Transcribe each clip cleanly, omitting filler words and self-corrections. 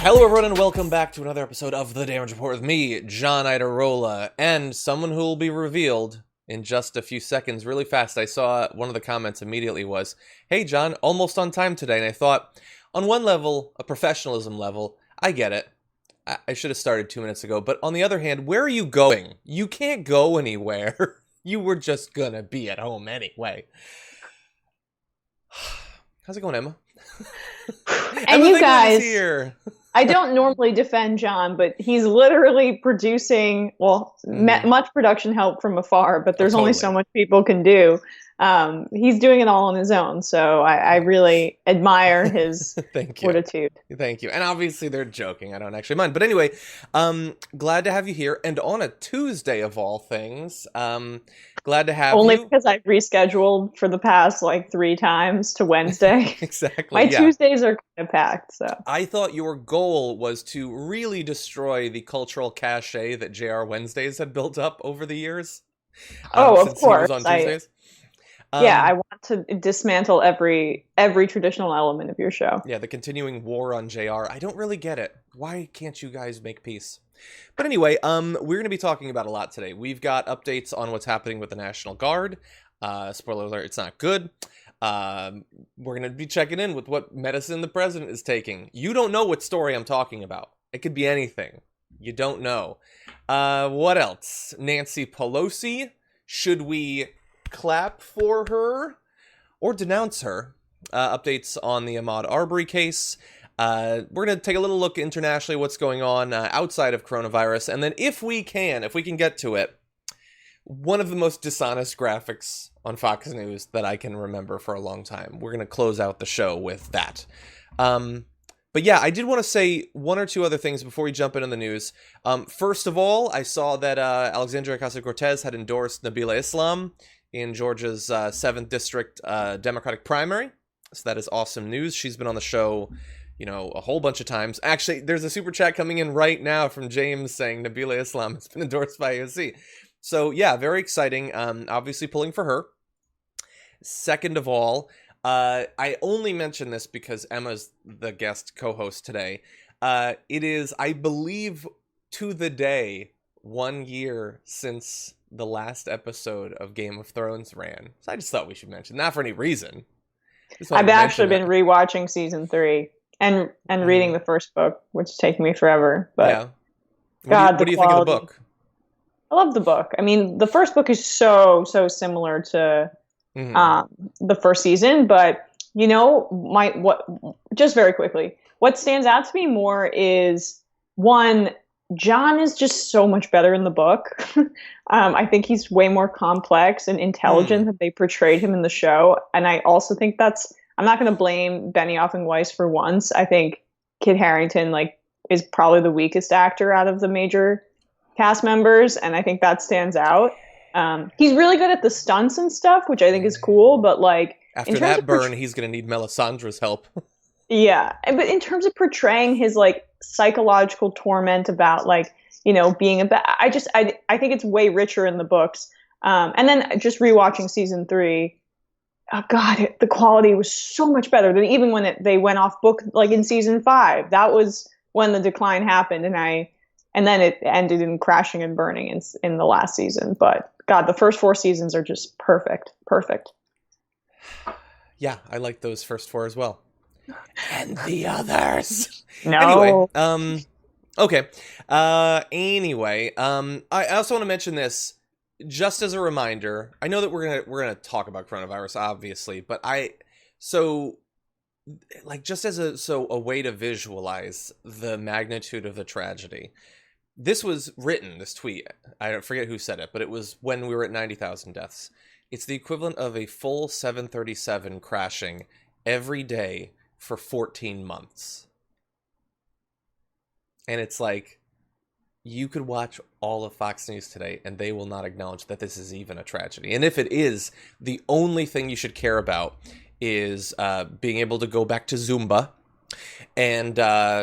Hello everyone and welcome back to another episode of The Damage Report with me, John Idarola, and someone who will be revealed in just a few seconds. Really fast, I saw one of the comments immediately was, "Hey John, almost on time today," and I thought, on one level, a professionalism level, I get it. I should have started 2 minutes ago, but on the other hand, where are you going? You can't go anywhere. You were just gonna be at home anyway. How's it going, Emma? And you guys, here. I don't normally defend John, but he's literally producing, much production help from afar, but there's only so much people can do. He's doing it all on his own, so I really admire his fortitude. Thank you. And obviously they're joking. I don't actually mind. But anyway, glad to have you here. And on a Tuesday of all things, glad to have Only you. because I've rescheduled for the past 3 times to Wednesday. Exactly. My Tuesdays are kind of packed. So I thought your goal was to really destroy the cultural cachet that JR Wednesdays had built up over the years. Of course. He was on Tuesdays. I want to dismantle every traditional element of your show. Yeah, the continuing war on JR. I don't really get it. Why can't you guys make peace? But anyway, we're going to be talking about a lot today. We've got updates on what's happening with the National Guard. Spoiler alert, it's not good. We're going to be checking in with what medicine the president is taking. You don't know what story I'm talking about. It could be anything. You don't know. What else? Nancy Pelosi. Should we clap for her or denounce her? Updates on the Ahmaud Arbery case. We're going to take a little look internationally what's going on outside of coronavirus, and then if we can get to it, one of the most dishonest graphics on Fox News that I can remember for a long time. We're going to close out the show with that. But yeah, I did want to say one or two other things before we jump into the news. First of all, I saw that Alexandria Ocasio-Cortez had endorsed Nabila Islam in Georgia's 7th District Democratic primary. So that is awesome news. She's been on the show, a whole bunch of times. Actually, there's a super chat coming in right now from James saying Nabila Islam has been endorsed by AOC. So yeah, very exciting. Obviously pulling for her. Second of all, I only mention this because Emma's the guest co-host today. It is, I believe, to the day, 1 year since the last episode of Game of Thrones ran. So I just thought we should mention, not for any reason. I've actually been rewatching season 3 and reading the first book, which is taking me forever. But yeah. What do you think of the book? I love the book. I mean, the first book is so similar to the first season, but just very quickly, what stands out to me more is, one, John is just so much better in the book. I think he's way more complex and intelligent than they portrayed him in the show. And I also think I'm not going to blame Benioff and Weiss for once. I think Kit Harington is probably the weakest actor out of the major cast members, and I think that stands out. He's really good at the stunts and stuff, which I think is cool, but after that burn, he's going to need Melisandre's help. Yeah, but in terms of portraying his psychological torment about being I think it's way richer in the books. And then just rewatching season 3, oh god, the quality was so much better than even when they went off book in season 5. That was when the decline happened, and then it ended in crashing and burning in the last season. But god, the first 4 seasons are just perfect. Yeah, I like those first 4 as well. And the others. No. Anyway, okay. Anyway, I also want to mention this just as a reminder. I know that we're gonna talk about coronavirus, obviously, but just as a way to visualize the magnitude of the tragedy. This was written, this tweet, I don't forget who said it, but it was when we were at 90,000 deaths. It's the equivalent of a full 737 crashing every day for 14 months. And it's you could watch all of Fox News today and they will not acknowledge that this is even a tragedy. And if it is, the only thing you should care about is being able to go back to Zumba and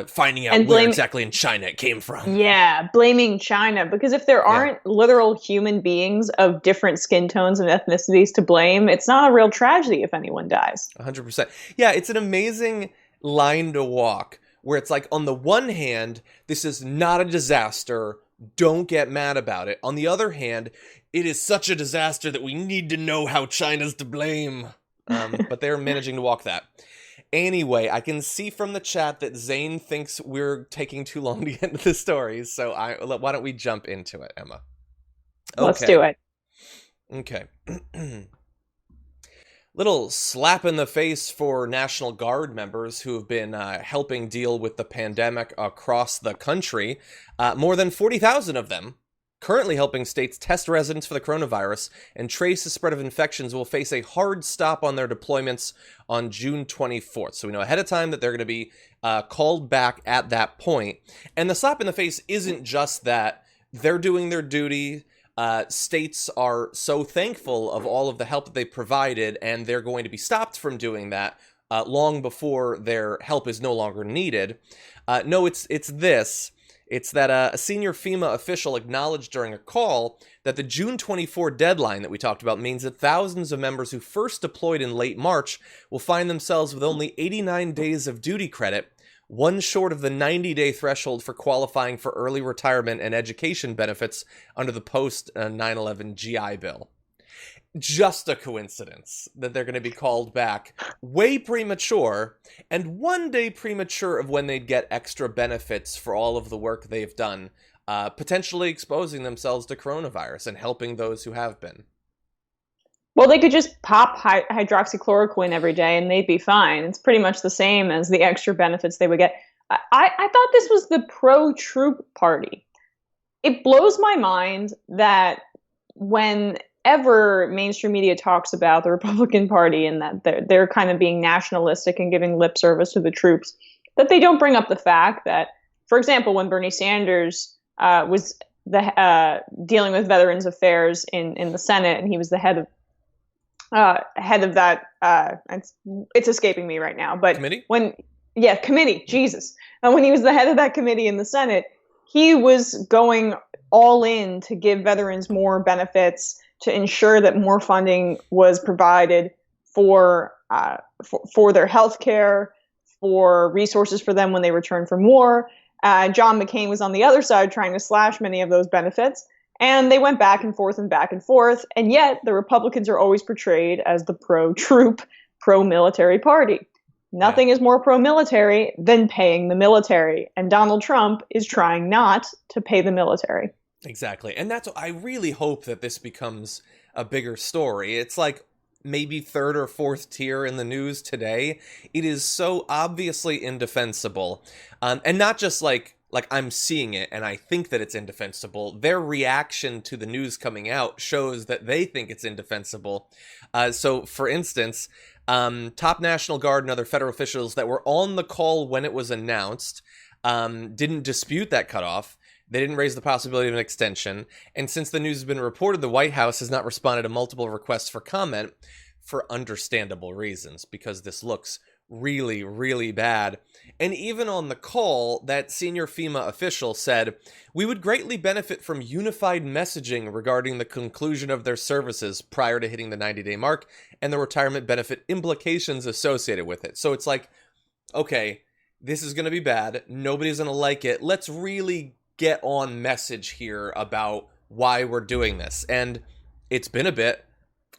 finding out where exactly in China it came from. Yeah, blaming China. Because if there aren't literal human beings of different skin tones and ethnicities to blame, it's not a real tragedy if anyone dies. 100%. Yeah, it's an amazing line to walk where it's like, on the one hand, this is not a disaster, don't get mad about it. On the other hand, it is such a disaster that we need to know how China's to blame. But they're managing to walk that. Anyway, I can see from the chat that Zane thinks we're taking too long to get into the stories, so why don't we jump into it, Emma? Okay. Let's do it. Okay. Little slap in the face for National Guard members who have been helping deal with the pandemic across the country. More than 40,000 of them currently helping states test residents for the coronavirus and trace the spread of infections will face a hard stop on their deployments on June 24th. So we know ahead of time that they're going to be called back at that point. And the slap in the face isn't just that they're doing their duty. States are so thankful of all of the help that they provided, and they're going to be stopped from doing that long before their help is no longer needed. No, it's this. It's that a senior FEMA official acknowledged during a call that the June 24 deadline that we talked about means that thousands of members who first deployed in late March will find themselves with only 89 days of duty credit, one short of the 90-day threshold for qualifying for early retirement and education benefits under the post-9/11 GI Bill. Just a coincidence that they're going to be called back way premature, and one day premature of when they'd get extra benefits for all of the work they've done, potentially exposing themselves to coronavirus and helping those who have been. Well, they could just pop hydroxychloroquine every day and they'd be fine. It's pretty much the same as the extra benefits they would get. I thought this was the pro-troop party. It blows my mind that whenever mainstream media talks about the Republican Party and that they're kind of being nationalistic and giving lip service to the troops, that they don't bring up the fact that, for example, when Bernie Sanders was dealing with Veterans Affairs in the Senate, and he was the head of that, it's escaping me right now, but committee? Committee, Jesus. And when he was the head of that committee in the Senate, he was going all in to give veterans more benefits, to ensure that more funding was provided for their health care, for resources for them when they returned from war. John McCain was on the other side trying to slash many of those benefits. And they went back and forth and back and forth. And yet the Republicans are always portrayed as the pro-troop, pro-military party. Nothing is more pro-military than paying the military. And Donald Trump is trying not to pay the military. Exactly. And I really hope that this becomes a bigger story. It's like maybe third or fourth tier in the news today. It is so obviously indefensible. And not just like I'm seeing it and I think that it's indefensible. Their reaction to the news coming out shows that they think it's indefensible. So, for instance, top National Guard and other federal officials that were on the call when it was announced didn't dispute that cutoff. They didn't raise the possibility of an extension. And since the news has been reported, the White House has not responded to multiple requests for comment for understandable reasons, because this looks really, really bad. And even on the call, that senior FEMA official said, "We would greatly benefit from unified messaging regarding the conclusion of their services prior to hitting the 90-day mark and the retirement benefit implications associated with it." So it's like, okay, this is going to be bad. Nobody's going to like it. Let's really get on message here about why we're doing this. And it's been a bit.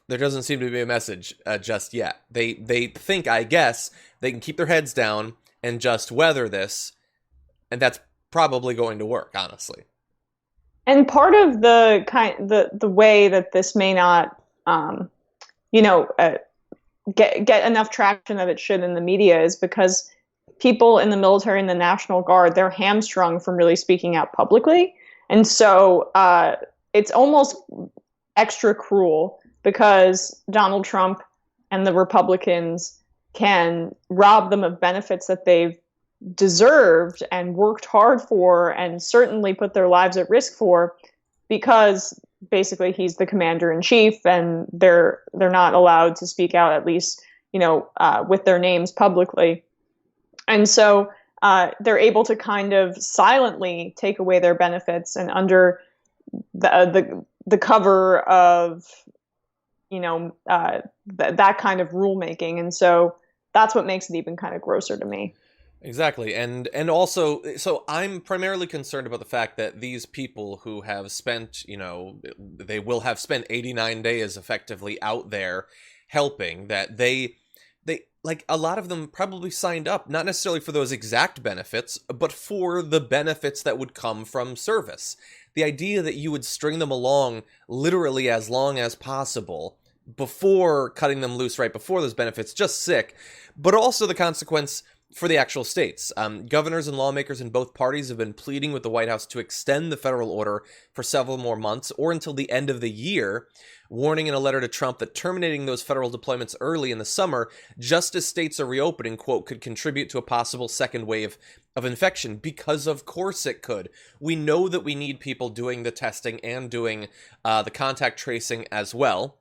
There doesn't seem to be a message just yet. They think, I guess, they can keep their heads down and just weather this, and that's probably going to work, honestly. And part of the way that this may not, get enough traction that it should in the media is because people in the military and the National Guard, they're hamstrung from really speaking out publicly, and so it's almost extra cruel, because Donald Trump and the Republicans can rob them of benefits that they've deserved and worked hard for and certainly put their lives at risk for, because basically he's the commander in chief and they're not allowed to speak out, at least, with their names publicly. And so they're able to kind of silently take away their benefits, and under the cover of that kind of rulemaking. And so that's what makes it even kind of grosser to me. Exactly. And also, so I'm primarily concerned about the fact that these people who have spent, they will have spent 89 days effectively out there helping, that they like, a lot of them probably signed up not necessarily for those exact benefits, but for the benefits that would come from service. The idea that you would string them along literally as long as possible before cutting them loose right before those benefits, just sick. But also the consequence for the actual states. Governors and lawmakers in both parties have been pleading with the White House to extend the federal order for several more months or until the end of the year, warning in a letter to Trump that terminating those federal deployments early in the summer, just as states are reopening, quote, could contribute to a possible second wave of infection, because of course it could. We know that we need people doing the testing and doing the contact tracing as well.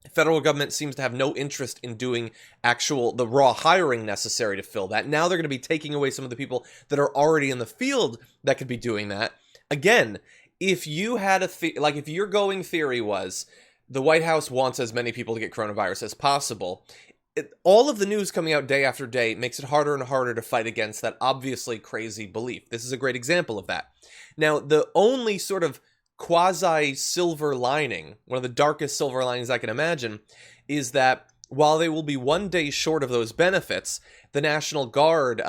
The federal government seems to have no interest in doing the raw hiring necessary to fill that. Now they're going to be taking away some of the people that are already in the field that could be doing that. Again, if you had if your going theory was the White House wants as many people to get coronavirus as possible, all of the news coming out day after day makes it harder and harder to fight against that obviously crazy belief. This is a great example of that. Now, the only sort of quasi-silver lining, one of the darkest silver linings I can imagine, is that while they will be one day short of those benefits, the National Guard,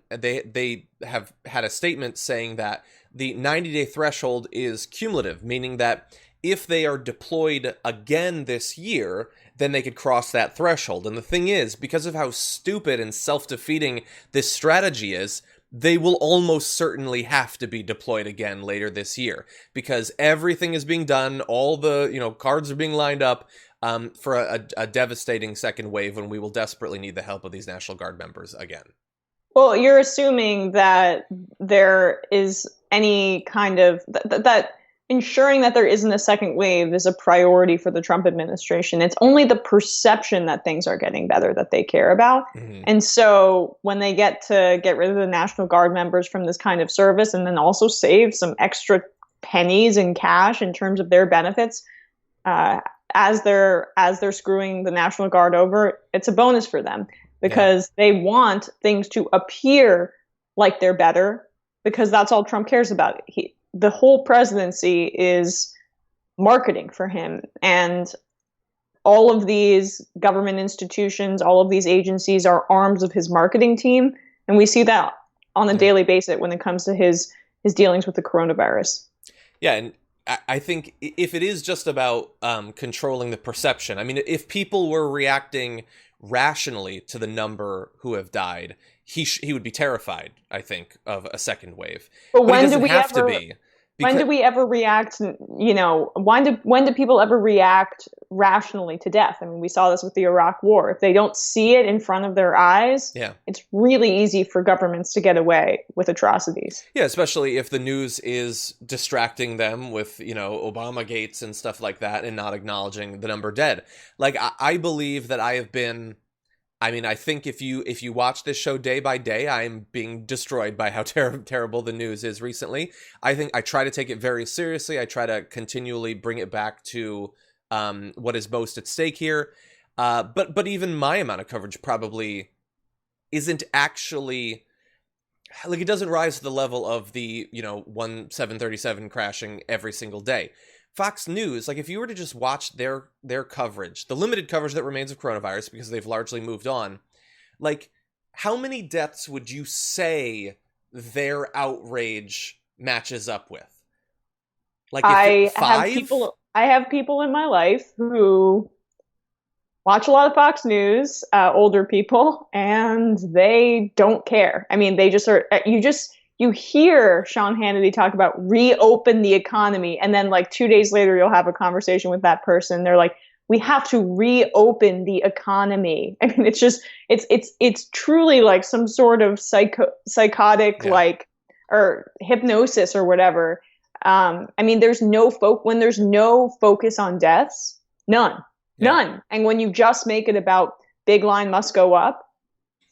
they have had a statement saying that the 90-day threshold is cumulative, meaning that if they are deployed again this year, then they could cross that threshold. And the thing is, because of how stupid and self-defeating this strategy is, they will almost certainly have to be deployed again later this year, because everything is being done, all the cards are being lined up for a devastating second wave when we will desperately need the help of these National Guard members again. Well, you're assuming that there is any kind of that ensuring that there isn't a second wave is a priority for the Trump administration. It's only the perception that things are getting better that they care about. Mm-hmm. And so when they get to get rid of the National Guard members from this kind of service and then also save some extra pennies in cash in terms of their benefits, as they're screwing the National Guard over, it's a bonus for them, because they want things to appear like they're better, because that's all Trump cares about. The whole presidency is marketing for him, and all of these government institutions, all of these agencies are arms of his marketing team, and we see that on a daily basis when it comes to his dealings with the coronavirus. Yeah, and I think if it is just about controlling the perception, I mean, if people were reacting rationally to the number who have died, he would be terrified, I think, of a second wave. But when do we ever be? When do we ever react? When do people ever react rationally to death? I mean, we saw this with the Iraq War. If they don't see it in front of their eyes, it's really easy for governments to get away with atrocities. Yeah, especially if the news is distracting them with, Obama gates and stuff like that, and not acknowledging the number dead. Like, I believe that I think if you watch this show day by day, I'm being destroyed by how terrible the news is recently. I think I try to take it very seriously. I try to continually bring it back to what is most at stake here. But even my amount of coverage probably isn't actually, like, it doesn't rise to the level of the 737 crashing every single day. Fox News, like, if you were to just watch their coverage, the limited coverage that remains of coronavirus, because they've largely moved on, like, how many deaths would you say their outrage matches up with? Like, I 5? have people in my life who watch a lot of Fox News, older people, and they don't care. I mean, they just are. You hear Sean Hannity talk about reopen the economy, and then like 2 days later, you'll have a conversation with that person. They're like, we have to reopen the economy. I mean, it's truly like some sort of psychotic, or hypnosis or whatever. I mean, when there's no focus on deaths, none. And when you just make it about big line must go up,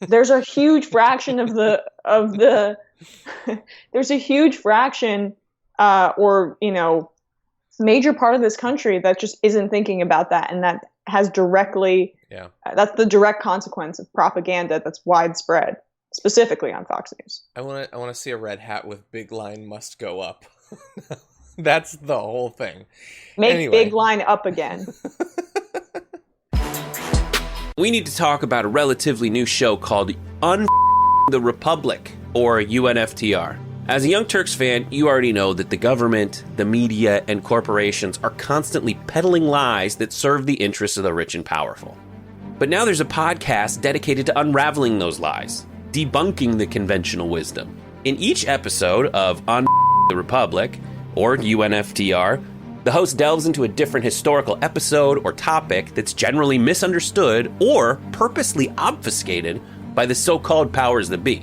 there's a huge fraction there's a huge fraction, major part of this country that just isn't thinking about that, and that has that's the direct consequence of propaganda that's widespread. specifically on Fox News. I want to see a red hat with big line must go up. That's the whole thing. Make big line up again. We need to talk about a relatively new show called the Republic, or UNFTR. As a Young Turks fan, you already know that the government, the media, and corporations are constantly peddling lies that serve the interests of the rich and powerful. But now there's a podcast dedicated to unraveling those lies, debunking the conventional wisdom. In each episode of the Republic, or UNFTR, the host delves into a different historical episode or topic that's generally misunderstood or purposely obfuscated by the so-called powers that be,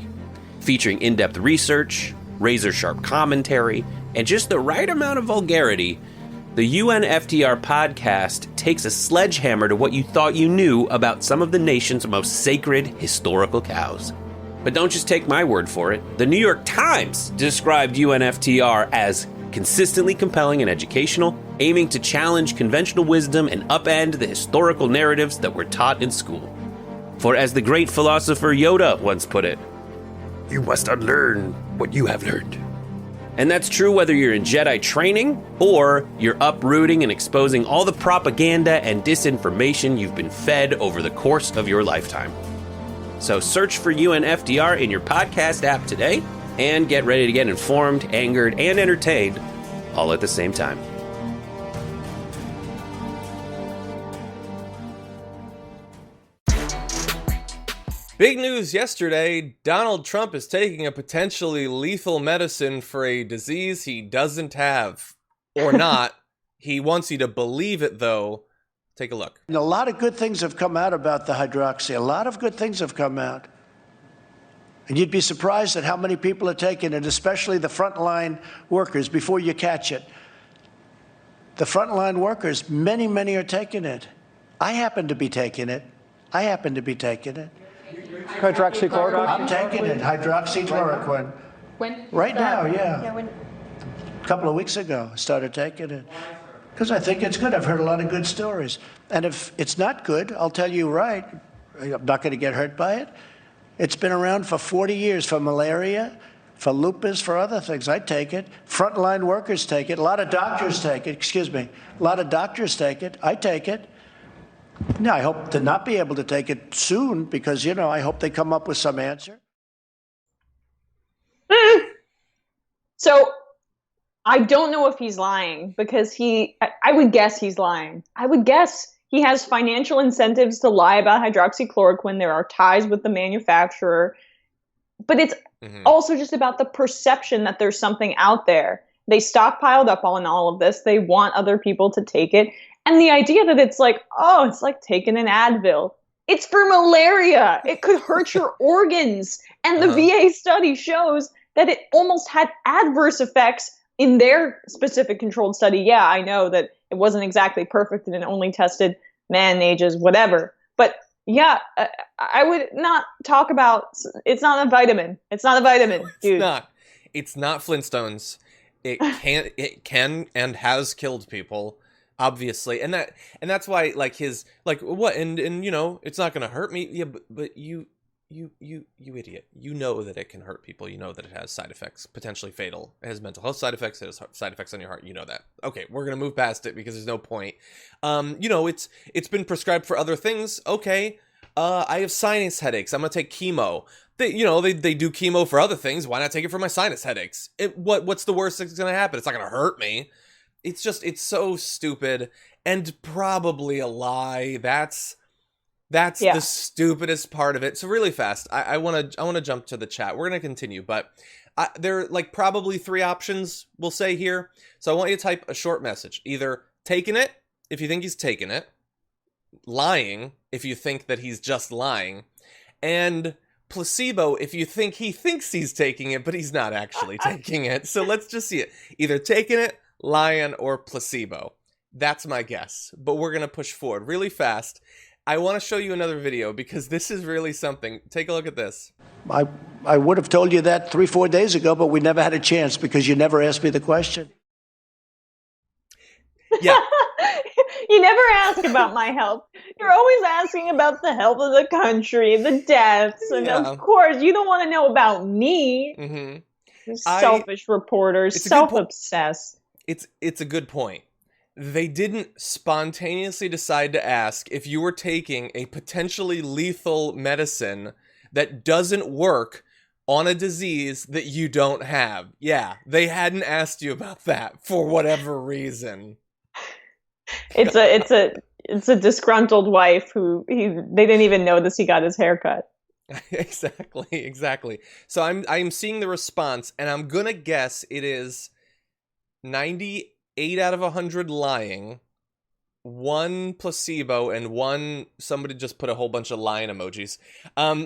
featuring in-depth research, razor-sharp commentary, and just the right amount of vulgarity. The UNFTR podcast takes a sledgehammer to what you thought you knew about some of the nation's most sacred historical cows. But don't just take my word for it. The New York Times described UNFTR as consistently compelling and educational, aiming to challenge conventional wisdom and upend the historical narratives that were taught in school. For as the great philosopher Yoda once put it, you must unlearn what you have learned. And that's true whether you're in Jedi training or you're uprooting and exposing all the propaganda and disinformation you've been fed over the course of your lifetime. So search for UNFTR in your podcast app today and get ready to get informed, angered, and entertained all at the same time. Big news yesterday, Donald Trump is taking a potentially lethal medicine for a disease he doesn't have. Or not. He wants you to believe it, though. Take a look. A lot of good things have come out about the hydroxy. A lot of good things have come out. And you'd be surprised at how many people are taking it, especially the frontline workers, before you catch it. The frontline workers, many are taking it. I happen to be taking it. Hydroxychloroquine? I'm taking it, hydroxychloroquine. When? Right now, yeah. A couple of weeks ago, I started taking it. Because I think it's good. I've heard a lot of good stories. And if it's not good, I'll tell you right, I'm not going to get hurt by it. It's been around for 40 years for malaria, for lupus, for other things. I take it. Frontline workers take it. A lot of doctors take it. A lot of doctors take it. I take it. Now, I hope to not be able to take it soon because, I hope they come up with some answer. So I don't know if he's lying because I would guess he's lying. I would guess he has financial incentives to lie about hydroxychloroquine. There are ties with the manufacturer. But it's also just about the perception that there's something out there. They stockpiled up on all of this. They want other people to take it. And the idea that it's like taking an Advil. It's for malaria. It could hurt your organs. And the VA study shows that it almost had adverse effects in their specific controlled study. Yeah, I know that it wasn't exactly perfect and it only tested man ages, whatever. But yeah, I would not talk about, it's not a vitamin. It's not a vitamin, dude. It's not Flintstones. It can and has killed people, obviously. And that's why what? And it's not going to hurt me. Yeah, but you idiot. You know that it can hurt people. You know that it has side effects, potentially fatal. It has mental health side effects. It has side effects on your heart. You know that. Okay, we're going to move past it because there's no point. It's been prescribed for other things. Okay, I have sinus headaches. I'm going to take chemo. They do chemo for other things. Why not take it for my sinus headaches? What's the worst that's going to happen? It's not going to hurt me. It's so stupid and probably a lie. That's the stupidest part of it. So really fast, I want to jump to the chat. We're going to continue, but there are probably three options we'll say here. So I want you to type a short message. Either taking it if you think he's taking it, lying if you think that he's just lying, and placebo if you think he thinks he's taking it, but he's not actually taking it. So let's just see it. Either taking it, lying, or placebo. That's my guess, but we're going to push forward really fast. I want to show you another video because this is really something. Take a look at this. I would have told you that 3-4 days ago, but we never had a chance because you never asked me the question. Yeah. You never ask about my health. You're always asking about the health of the country, the deaths, and of course, you don't want to know about me. Mm-hmm. Selfish reporters, self-obsessed. It's a good point. They didn't spontaneously decide to ask if you were taking a potentially lethal medicine that doesn't work on a disease that you don't have. Yeah, they hadn't asked you about that for whatever reason. It's a disgruntled wife who they didn't even notice he got his haircut. Exactly. So I'm seeing the response, and I'm gonna guess it is 98 out of 100 lying, 1 placebo, and 1 somebody just put a whole bunch of lying emojis.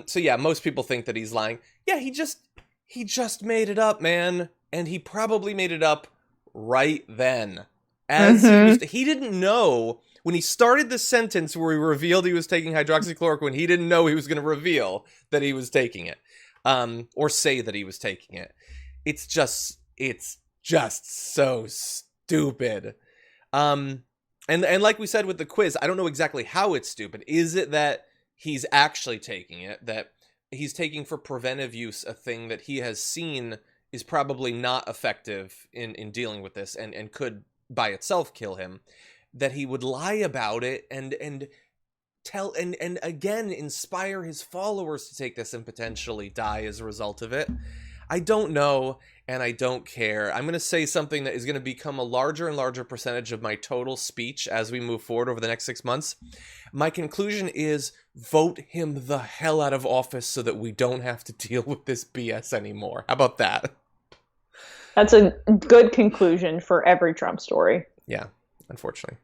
So yeah, most people think that he's lying. Yeah, he just made it up, man, and he probably made it up right then. As he didn't know when he started the sentence where he revealed he was taking hydroxychloroquine. He didn't know he was going to reveal that he was taking it, or say that he was taking it. It's just so stupid. And like we said with the quiz, I don't know exactly how it's stupid. Is it that he's actually taking it, that he's taking for preventive use, a thing that he has seen is probably not effective in dealing with this and could by itself kill him, that he would lie about it and tell and again inspire his followers to take this and potentially die as a result of it? I don't know, and I don't care. I'm going to say something that is going to become a larger and larger percentage of my total speech as we move forward over the next 6 months. My conclusion is vote him the hell out of office so that we don't have to deal with this BS anymore. How about that? That's a good conclusion for every Trump story. Yeah, unfortunately.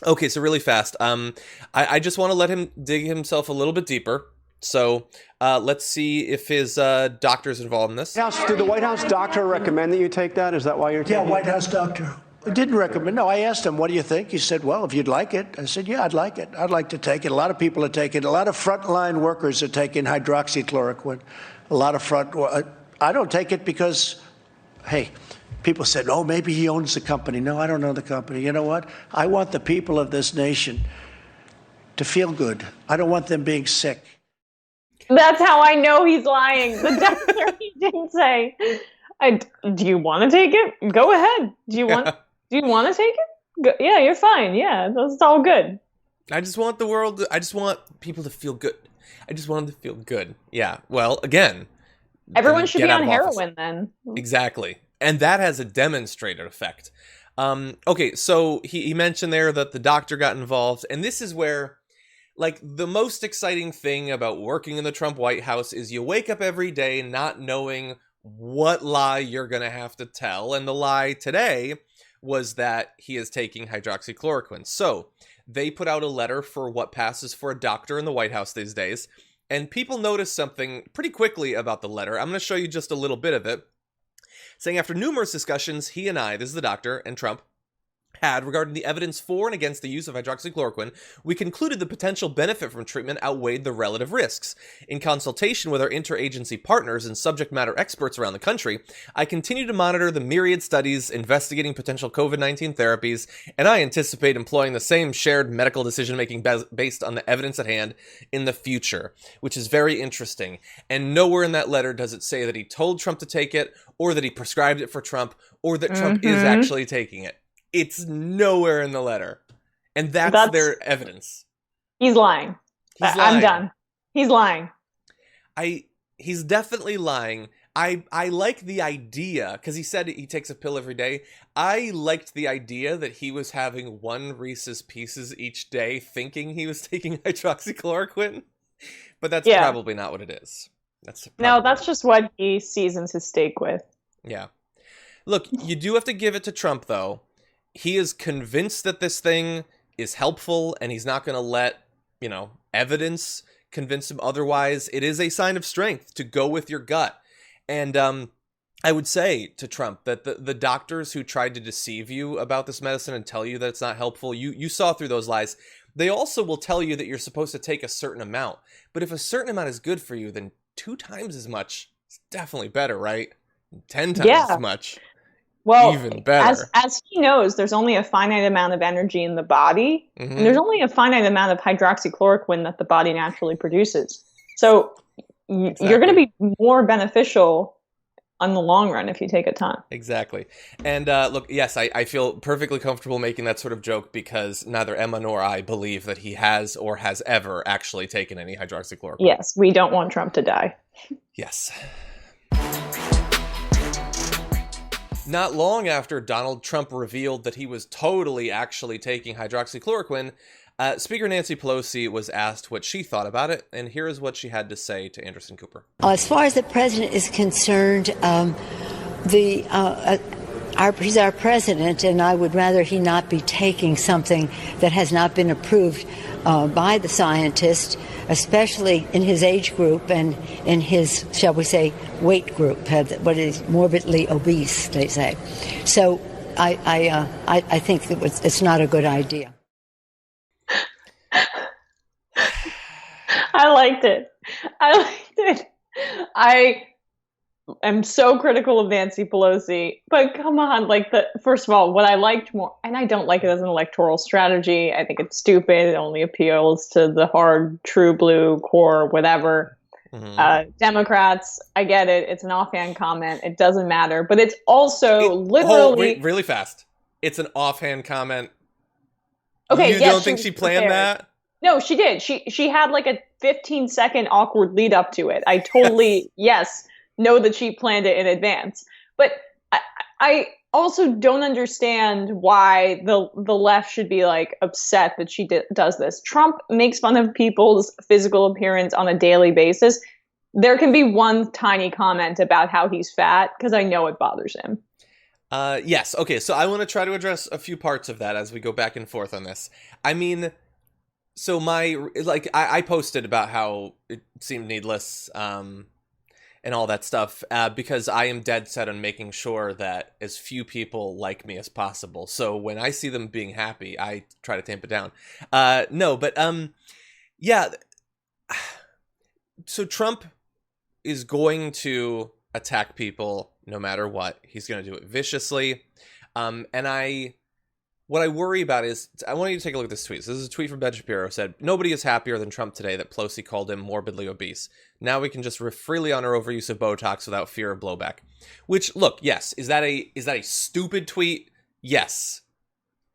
Okay, so really fast. I just want to let him dig himself a little bit deeper. So let's see if his doctor's involved in this. Did the White House doctor recommend that you take that? Is that why you're taking it? Yeah, White House doctor. I didn't recommend. No, I asked him, what do you think? He said, well, if you'd like it. I said, yeah, I'd like it. I'd like to take it. A lot of people are taking it. A lot of frontline workers are taking hydroxychloroquine. A lot of I don't take it because, hey, people said, oh, maybe he owns the company. No, I don't own the company. You know what? I want the people of this nation to feel good. I don't want them being sick. That's how I know he's lying. The doctor, he didn't say, do you want to take it? Go ahead. Do you want to take it? Yeah, you're fine. Yeah, that's all good. I just want people to feel good. I just want them to feel good. Yeah. Well, again, everyone should be on heroin then. Exactly. And that has a demonstrated effect. Okay, so he mentioned there that the doctor got involved, and this is where, like, the most exciting thing about working in the Trump White House is you wake up every day not knowing what lie you're going to have to tell, and the lie today was that he is taking hydroxychloroquine. So they put out a letter for what passes for a doctor in the White House these days, and people noticed something pretty quickly about the letter. I'm going to show you just a little bit of it. Saying after numerous discussions, he and I, this is the doctor, and Trump, had regarding the evidence for and against the use of hydroxychloroquine, we concluded the potential benefit from treatment outweighed the relative risks. In consultation with our interagency partners and subject matter experts around the country, I continue to monitor the myriad studies investigating potential COVID-19 therapies, and I anticipate employing the same shared medical decision-making based on the evidence at hand in the future, which is very interesting. And nowhere in that letter does it say that he told Trump to take it, or that he prescribed it for Trump, or that Trump is actually taking it. It's nowhere in the letter. And that's their evidence. He's lying. I'm done. He's lying. He's definitely lying. I like the idea, because he said he takes a pill every day. I liked the idea that he was having 1 Reese's Pieces each day thinking he was taking hydroxychloroquine. But that's probably not what it is. That's just what he seasons his steak with. Yeah. Look, you do have to give it to Trump, though. He is convinced that this thing is helpful, and he's not going to let, evidence convince him otherwise. It is a sign of strength to go with your gut. And I would say to Trump that the doctors who tried to deceive you about this medicine and tell you that it's not helpful, you saw through those lies. They also will tell you that you're supposed to take a certain amount. But if a certain amount is good for you, then 2 times as much is definitely better, right? 10 times as much. Well, Even better. as he knows, there's only a finite amount of energy in the body, and there's only a finite amount of hydroxychloroquine that the body naturally produces. So you're going to be more beneficial on the long run if you take a ton. Exactly. And look, yes, I feel perfectly comfortable making that sort of joke because neither Emma nor I believe that he has or has ever actually taken any hydroxychloroquine. Yes, we don't want Trump to die. Yes. Not long after Donald Trump revealed that he was totally actually taking hydroxychloroquine, Speaker Nancy Pelosi was asked what she thought about it, and here is what she had to say to Anderson Cooper. As far as the president is concerned, he's our president, and I would rather he not be taking something that has not been approved by the scientist, especially in his age group and in his, shall we say, weight group, what is morbidly obese, they say. So I think it's not a good idea. I liked it. I am so critical of Nancy Pelosi, but come on, first of all, what I liked more, and I don't like it as an electoral strategy. I think it's stupid. It only appeals to the hard, true blue core, whatever. Democrats, I get it. It's an offhand comment. It doesn't matter, but it's also literally really fast. It's an offhand comment. Okay, you don't think she planned that? No, she did. She had like a 15-second awkward lead up to it. I totally, yes, know that she planned it in advance. But I also don't understand why the left should be like upset that she does this. Trump makes fun of people's physical appearance on a daily basis. There can be one tiny comment about how he's fat because I know it bothers him. Yes. Okay. So I want to try to address a few parts of that as we go back and forth on this. I mean, so I posted about how it seemed needless, and all that stuff, because I am dead set on making sure that as few people like me as possible. So when I see them being happy, I try to tamp it down. Yeah. So Trump is going to attack people no matter what. He's going to do it viciously. What I worry about is, I want you to take a look at this tweet. So this is a tweet from Ben Shapiro. Said, "Nobody is happier than Trump today that Pelosi called him morbidly obese. Now we can just riff freely on our overuse of Botox without fear of blowback." Which, look, yes, is that a stupid tweet? Yes.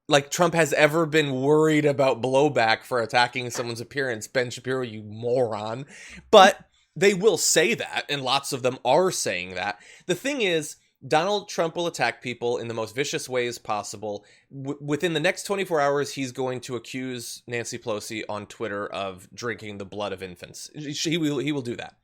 Like Trump has ever been worried about blowback for attacking someone's appearance. Ben Shapiro, you moron. But they will say that, and lots of them are saying that. The thing is, Donald Trump will attack people in the most vicious ways possible. Within the next 24 hours, he's going to accuse Nancy Pelosi on Twitter of drinking the blood of infants. He will do that.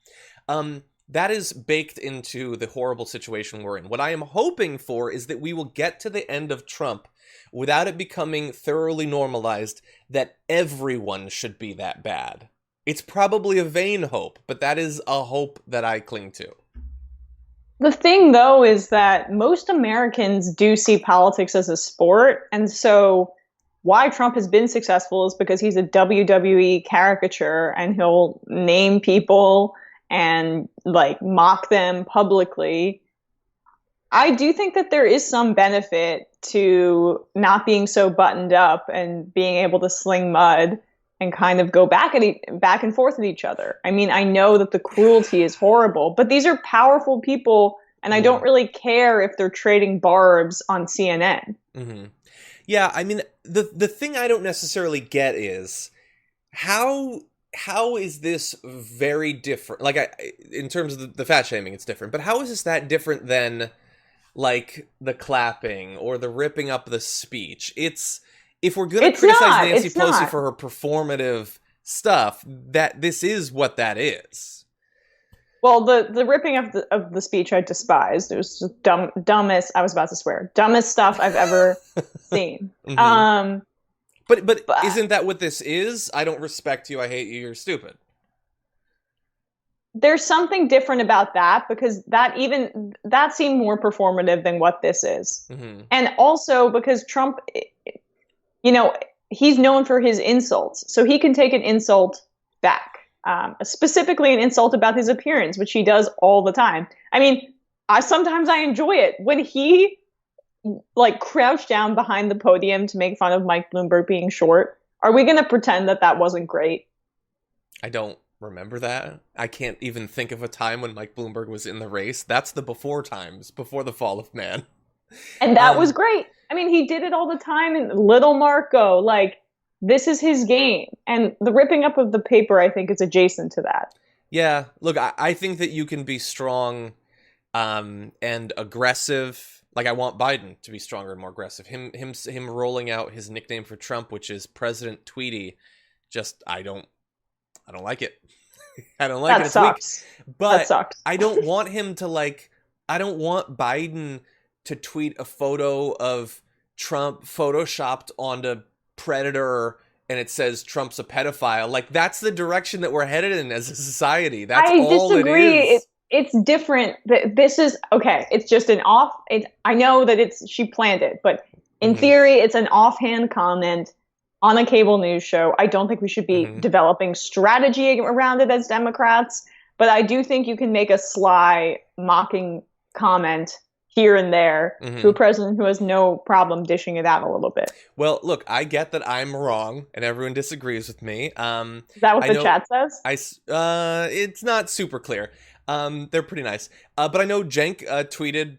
That is baked into the horrible situation we're in. What I am hoping for is that we will get to the end of Trump without it becoming thoroughly normalized that everyone should be that bad. It's probably a vain hope, but that is a hope that I cling to. The thing, though, is that most Americans do see politics as a sport. And so why Trump has been successful is because he's a WWE caricature and he'll name people and mock them publicly. I do think that there is some benefit to not being so buttoned up and being able to sling mud and kind of go back and forth at each other. I mean, I know that the cruelty is horrible, but these are powerful people, and I don't really care if they're trading barbs on CNN. Mm-hmm. Yeah, I mean, the thing I don't necessarily get is how is this very different? In terms of the fat shaming, it's different, but how is this that different than the clapping or the ripping up the speech? If we're going to criticize Nancy Pelosi for her performative stuff, that this is what that is. Well, the ripping of the speech I despised. It was just dumbest. I was about to swear. Dumbest stuff I've ever seen. Mm-hmm. But isn't that what this is? I don't respect you. I hate you. You're stupid. There's something different about that because that seemed more performative than what this is. Mm-hmm. And also because Trump, he's known for his insults, so he can take an insult back. Specifically an insult about his appearance, which he does all the time. I mean, sometimes I enjoy it when he like crouched down behind the podium to make fun of Mike Bloomberg being short? Are we going to pretend that that wasn't great? I don't remember that. I can't even think of a time when Mike Bloomberg was in the race. That's the before times, before the fall of man. And that was great. I mean, he did it all the time in Little Marco. Like, this is his game. And the ripping up of the paper, I think, is adjacent to that. Yeah, look, I think that you can be strong and aggressive. Like, I want Biden to be stronger and more aggressive. Him rolling out his nickname for Trump, which is President Tweety, just I don't like it. I don't like it. That sucks. But that sucks. I don't want him to I don't want Biden to tweet a photo of Trump photoshopped onto Predator and it says Trump's a pedophile. Like, that's the direction that we're headed in as a society. That's all disagree. it is. It's different. This is okay. It's just I know that she planned it, but in theory, it's an offhand comment on a cable news show. I don't think we should be developing strategy around it as Democrats, but I do think you can make a sly, mocking comment here and there to a president who has no problem dishing it out a little bit. Well, look, I get that I'm wrong and everyone disagrees with me. Is that what the chat says? It's not super clear. They're pretty nice. But I know Cenk tweeted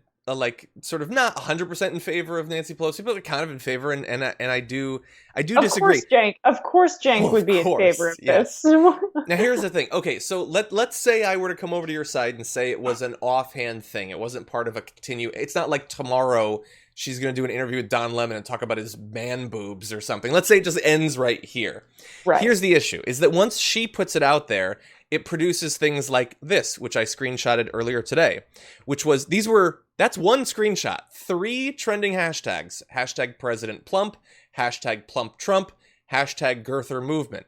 sort of not 100% in favor of Nancy Pelosi, but kind of in favor, and I do disagree. Of course Cenk would be in favor of this. Now here's the thing. Okay, so let's say I were to come over to your side and say it was an offhand thing. It wasn't part of a It's not like tomorrow she's going to do an interview with Don Lemon and talk about his man boobs or something. Let's say it just ends right here. Right. Here's the issue, is that once she puts it out there, it produces things like this, which I screenshotted earlier today, which was, that's one screenshot, 3 trending hashtags, hashtag President Plump, hashtag Plump Trump, hashtag Girther Movement.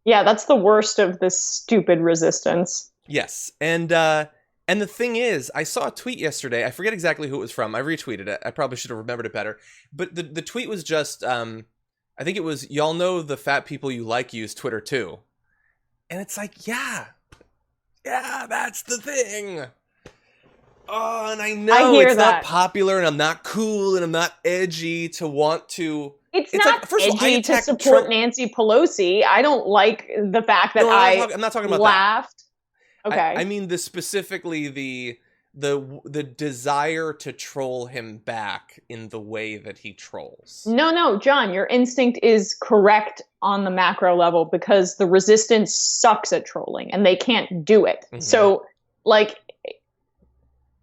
Yeah, that's the worst of this stupid resistance. Yes, and the thing is, I saw a tweet yesterday, I forget exactly who it was from, I retweeted it, I probably should have remembered it better, but the tweet was just, I think it was, y'all know the fat people you like use Twitter too. And it's like, yeah, that's the thing. Oh, and I know it's not popular, and I'm not cool, and I'm not edgy to want to. It's not edgy to support Nancy Pelosi. I don't like the fact that I'm not talking about laughed. That. Okay, I mean specifically the desire to troll him back in the way that he trolls. No, John, your instinct is correct on the macro level because the resistance sucks at trolling and they can't do it. So,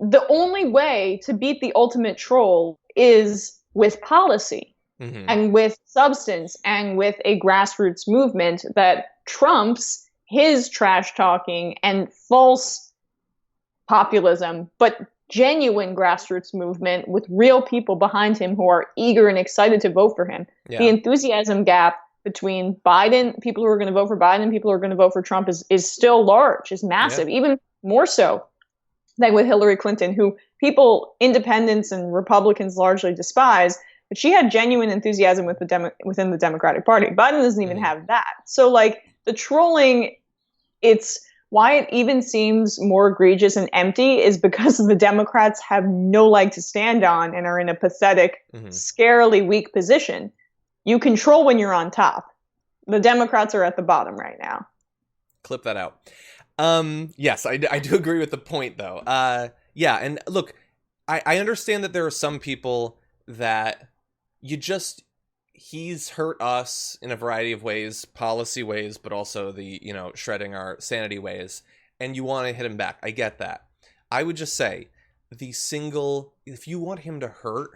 the only way to beat the ultimate troll is with policy and with substance and with a grassroots movement that trumps his trash talking and false populism, but genuine grassroots movement with real people behind him who are eager and excited to vote for him. Yeah. The enthusiasm gap between people who are going to vote for Biden and people who are going to vote for Trump is still large, is massive, even more so than with Hillary Clinton, who independents and Republicans largely despise, but she had genuine enthusiasm within the Democratic Party. Biden doesn't even have that. So the trolling, why it even seems more egregious and empty is because the Democrats have no leg to stand on and are in a pathetic, scarily weak position. You control when you're on top. The Democrats are at the bottom right now. Clip that out. Yes, I do agree with the point, though. Yeah, and look, I understand that there are some people that he's hurt us in a variety of ways, policy ways, but also the, shredding our sanity ways, and you want to hit him back. I get that. I would just say, if you want him to hurt,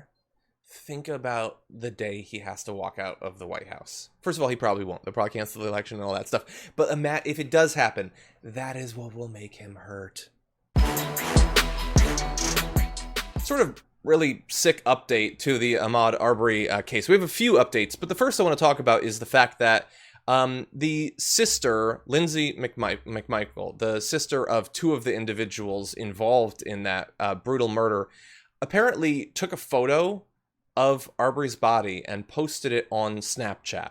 think about the day he has to walk out of the White House. First of all, he probably won't. They'll probably cancel the election and all that stuff. But if it does happen, that is what will make him hurt. Sort of really sick update to the Ahmaud Arbery case. We have a few updates, but the first I want to talk about is the fact that the sister, Lindsay McMichael, the sister of 2 of the individuals involved in that brutal murder, apparently took a photo of Arbery's body and posted it on Snapchat,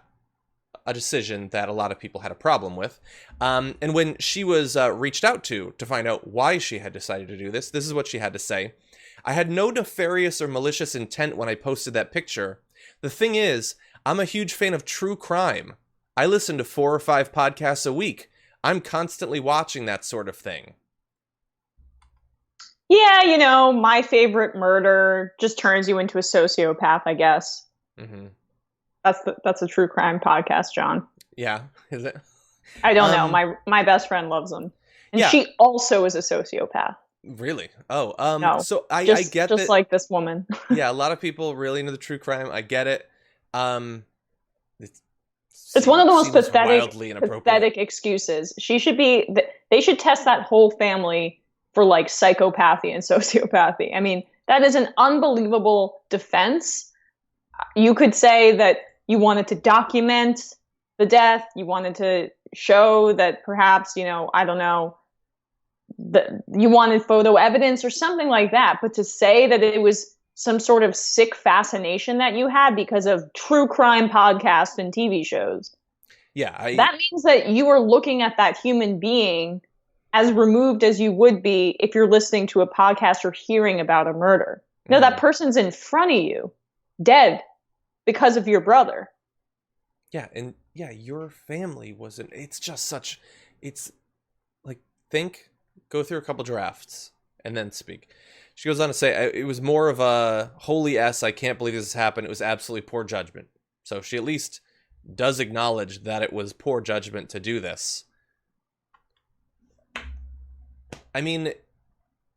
a decision that a lot of people had a problem with. And when she was reached out to find out why she had decided to do this, this is what she had to say. I had no nefarious or malicious intent when I posted that picture. The thing is, I'm a huge fan of true crime. I listen to 4 or 5 podcasts a week. I'm constantly watching that sort of thing. Yeah, you know, My Favorite Murder just turns you into a sociopath, I guess. Mm-hmm. That's a true crime podcast, John. Yeah, is it? I don't know. My best friend loves them. And she also is a sociopath. Really? Oh, no, so I get just that, like this woman. Yeah, a lot of people really into the true crime. I get it. It's one of the most pathetic excuses. They should test that whole family for like psychopathy and sociopathy. I mean, that is an unbelievable defense. You could say that you wanted to document the death. You wanted to show that perhaps, I don't know, that you wanted photo evidence or something like that. But to say that it was some sort of sick fascination that you had because of true crime podcasts and TV shows. Yeah. That means that you are looking at that human being as removed as you would be if you're listening to a podcast or hearing about a murder. No, that person's in front of you, dead because of your brother. Yeah, and your family wasn't. It's just such. It's like, go through a couple drafts and then speak. She goes on to say it was more of a holy S. I can't believe this has happened. It was absolutely poor judgment. So she at least does acknowledge that it was poor judgment to do this. I mean,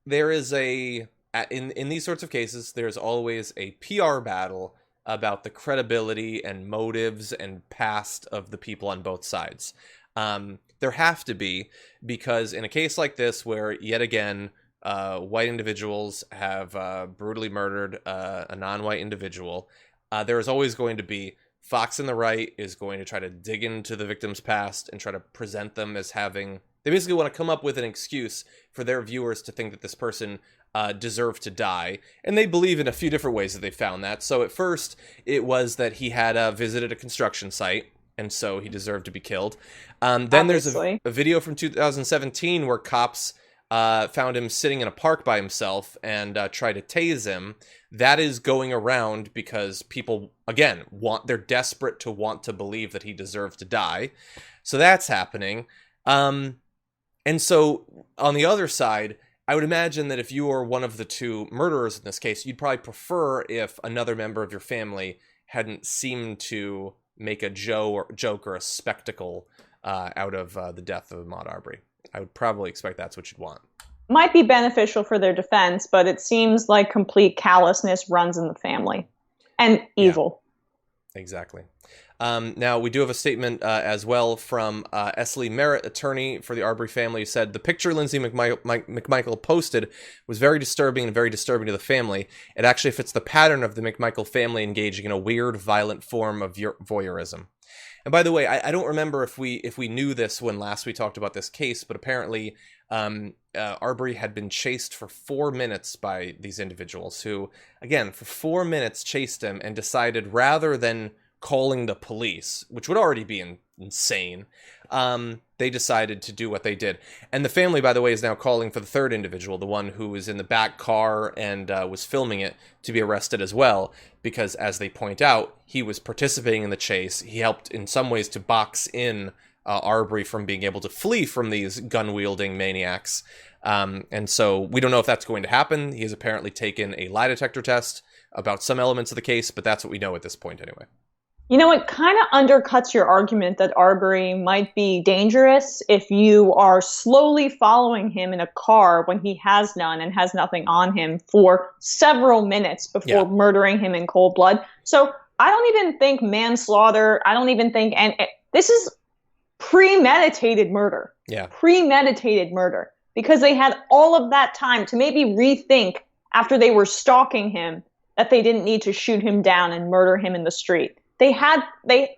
there is in these sorts of cases, there's always a PR battle about the credibility and motives and past of the people on both sides. There have to be, because in a case like this, where yet again, white individuals have brutally murdered a non-white individual, there is always going to be Fox and the right is going to try to dig into the victim's past and try to present them as having... They basically want to come up with an excuse for their viewers to think that this person deserved to die. And they believe in a few different ways that they found that. So at first, it was that he had visited a construction site, and so he deserved to be killed. Then there's a video from 2017 where cops found him sitting in a park by himself and tried to tase him. That is going around because people, again, they're desperate to want to believe that he deserved to die. So that's happening. And so on the other side, I would imagine that if you were one of the two murderers in this case, you'd probably prefer if another member of your family hadn't seemed to make a joke or a spectacle out of the death of Ahmaud Arbery. I would probably expect that's what you'd want. Might be beneficial for their defense, but it seems like complete callousness runs in the family. And evil. Yeah, exactly. Now, we do have a statement as well from Esley Merritt, attorney for the Arbery family, who said, the picture Lindsay McMichael posted was very disturbing and very disturbing to the family. It actually fits the pattern of the McMichael family engaging in a weird, violent form of voyeurism. And by the way, I don't remember if we knew this when last we talked about this case, but apparently Arbery had been chased for 4 minutes by these individuals who, again, for 4 minutes chased him and decided rather than calling the police, which would already be insane, they decided to do what they did. And the family, by the way, is now calling for the third individual, the one who was in the back car and was filming it, to be arrested as well, because as they point out, he was participating in the chase. He helped in some ways to box in Arbery from being able to flee from these gun-wielding maniacs. And so we don't know if that's going to happen. He has apparently taken a lie detector test about some elements of the case, but that's what we know at this point anyway. You know, it kind of undercuts your argument that Arbery might be dangerous if you are slowly following him in a car when he has none and has nothing on him for several minutes before murdering him in cold blood. So I don't even think manslaughter. I don't even think, and this is premeditated murder. Yeah. Premeditated murder, because they had all of that time to maybe rethink after they were stalking him that they didn't need to shoot him down and murder him in the street. They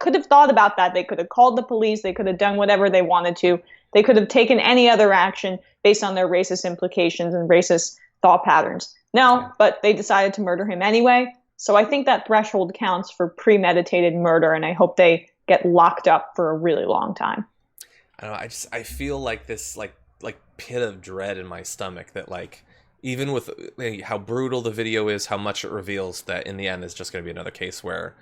could have thought about that. They could have called the police. They could have done whatever they wanted to. They could have taken any other action based on their racist implications and racist thought patterns. No, but they decided to murder him anyway. So I think that threshold counts for premeditated murder, and I hope they get locked up for a really long time. I don't know. I feel like this like pit of dread in my stomach that, like, even with how brutal the video is, how much it reveals that in the end is just going to be another case where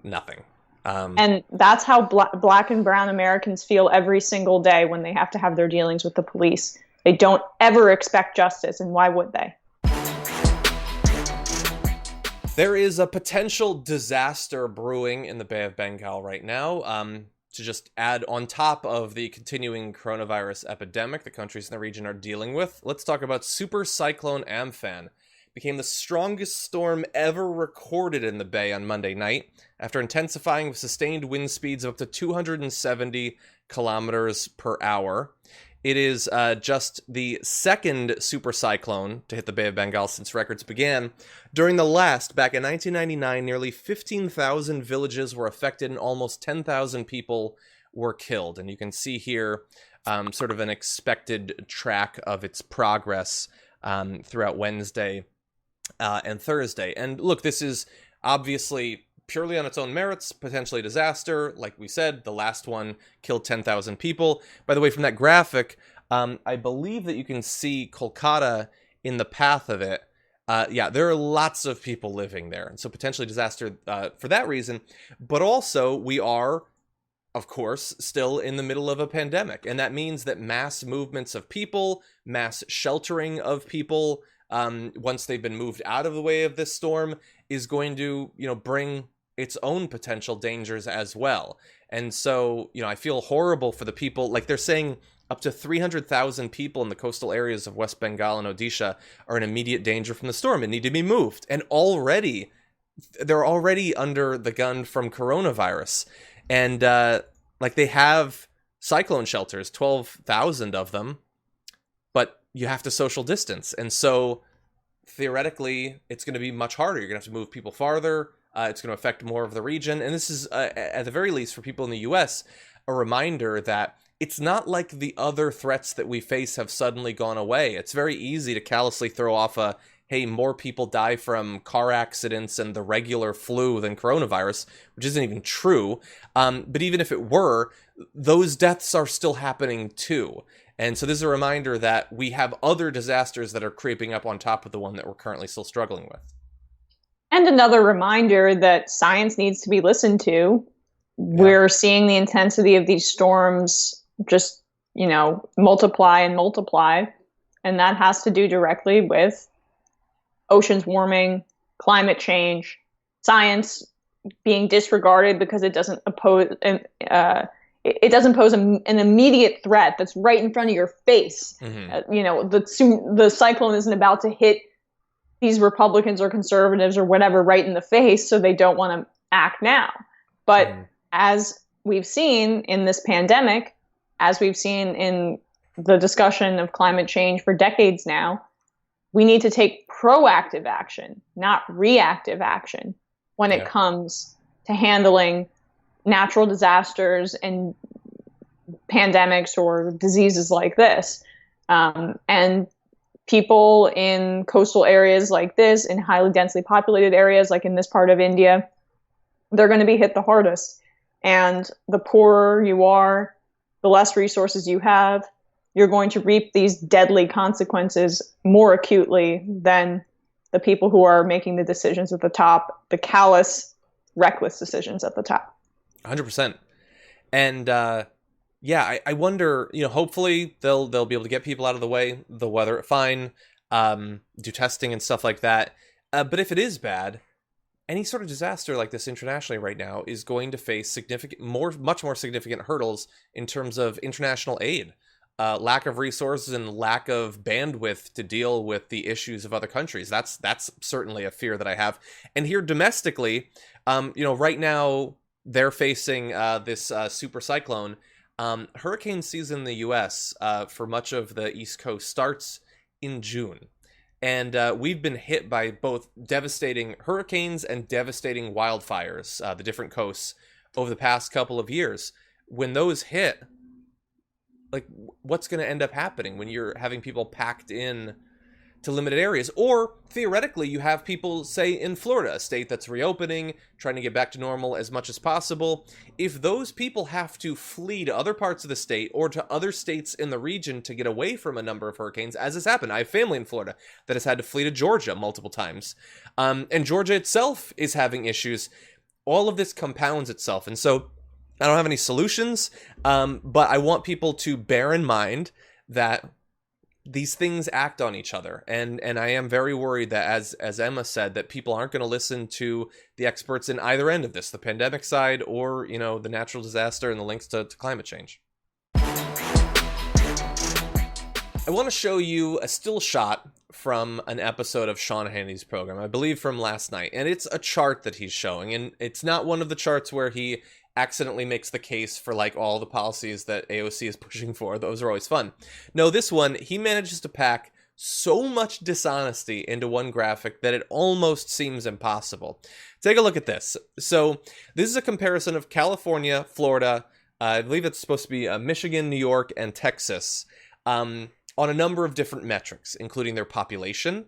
nothing. And that's how black and brown Americans feel every single day when they have to have their dealings with the police. They don't ever expect justice, and why would they? There is a potential disaster brewing in the Bay of Bengal right now. To just add on top of the continuing coronavirus epidemic the countries in the region are dealing with, let's talk about Super Cyclone Amphan. Became the strongest storm ever recorded in the Bay on Monday night, after intensifying with sustained wind speeds of up to 270 kilometers per hour. It is just the second super cyclone to hit the Bay of Bengal since records began. During the last, back in 1999, nearly 15,000 villages were affected and almost 10,000 people were killed. And you can see here sort of an expected track of its progress throughout Wednesday and Thursday. And look, this is obviously purely on its own merits, potentially a disaster. Like we said, the last one killed 10,000 people. By the way, from that graphic, I believe that you can see Kolkata in the path of it. Yeah, there are lots of people living there, and so potentially disaster for that reason. But also, we are, of course, still in the middle of a pandemic, and that means that mass movements of people, mass sheltering of people, once they've been moved out of the way of this storm, is going to, bring its own potential dangers as well. And so, I feel horrible for the people. Like, they're saying up to 300,000 people in the coastal areas of West Bengal and Odisha are in immediate danger from the storm and need to be moved. And they're already under the gun from coronavirus. And, they have cyclone shelters, 12,000 of them, but you have to social distance. And so theoretically, it's going to be much harder. You're going to have to move people farther. It's going to affect more of the region. And this is, at the very least, for people in the U.S., a reminder that it's not like the other threats that we face have suddenly gone away. It's very easy to callously throw off hey, more people die from car accidents and the regular flu than coronavirus, which isn't even true. But even if it were, those deaths are still happening too. And so this is a reminder that we have other disasters that are creeping up on top of the one that we're currently still struggling with. And another reminder that science needs to be listened to. Yeah. We're seeing the intensity of these storms just, multiply and multiply. And that has to do directly with oceans warming, climate change, science being disregarded because it doesn't pose an immediate threat that's right in front of your face. Mm-hmm. The cyclone isn't about to hit these Republicans or conservatives or whatever right in the face, so they don't want to act now. But as we've seen in this pandemic, as we've seen in the discussion of climate change for decades now, we need to take proactive action, not reactive action, when it comes to handling natural disasters and pandemics or diseases like this. And people in coastal areas like this, in highly densely populated areas like in this part of India, they're going to be hit the hardest. And the poorer you are, the less resources you have, you're going to reap these deadly consequences more acutely than the people who are making the decisions at the top, the callous, reckless decisions at the top. 100%. And I wonder, hopefully they'll be able to get people out of the way, they'll weather it fine, do testing and stuff like that. But if it is bad, any sort of disaster like this internationally right now is going to face much more significant hurdles in terms of international aid. Lack of resources and lack of bandwidth to deal with the issues of other countries. That's certainly a fear that I have. And here domestically, right now they're facing this super cyclone. Hurricane season in the U.S. For much of the East Coast starts in June. And we've been hit by both devastating hurricanes and devastating wildfires, the different coasts, over the past couple of years. When those hit, what's going to end up happening when you're having people packed in to limited areas. Or theoretically, you have people, say, in Florida, a state that's reopening, trying to get back to normal as much as possible. If those people have to flee to other parts of the state or to other states in the region to get away from a number of hurricanes, as has happened, I have family in Florida that has had to flee to Georgia multiple times. And Georgia itself is having issues. All of this compounds itself. And so I don't have any solutions, but I want people to bear in mind that these things act on each other. And I am very worried that, as Emma said, that people aren't going to listen to the experts in either end of this, the pandemic side or, the natural disaster and the links to climate change. I want to show you a still shot from an episode of Sean Hannity's program, I believe from last night. And it's a chart that he's showing. And it's not one of the charts where he accidentally makes the case for like all the policies that AOC is pushing for. Those are always fun. No, this one, he manages to pack so much dishonesty into one graphic that it almost seems impossible. Take a look at this. So this is a comparison of California, Florida, I believe it's supposed to be Michigan, New York, and Texas, on a number of different metrics, including their population,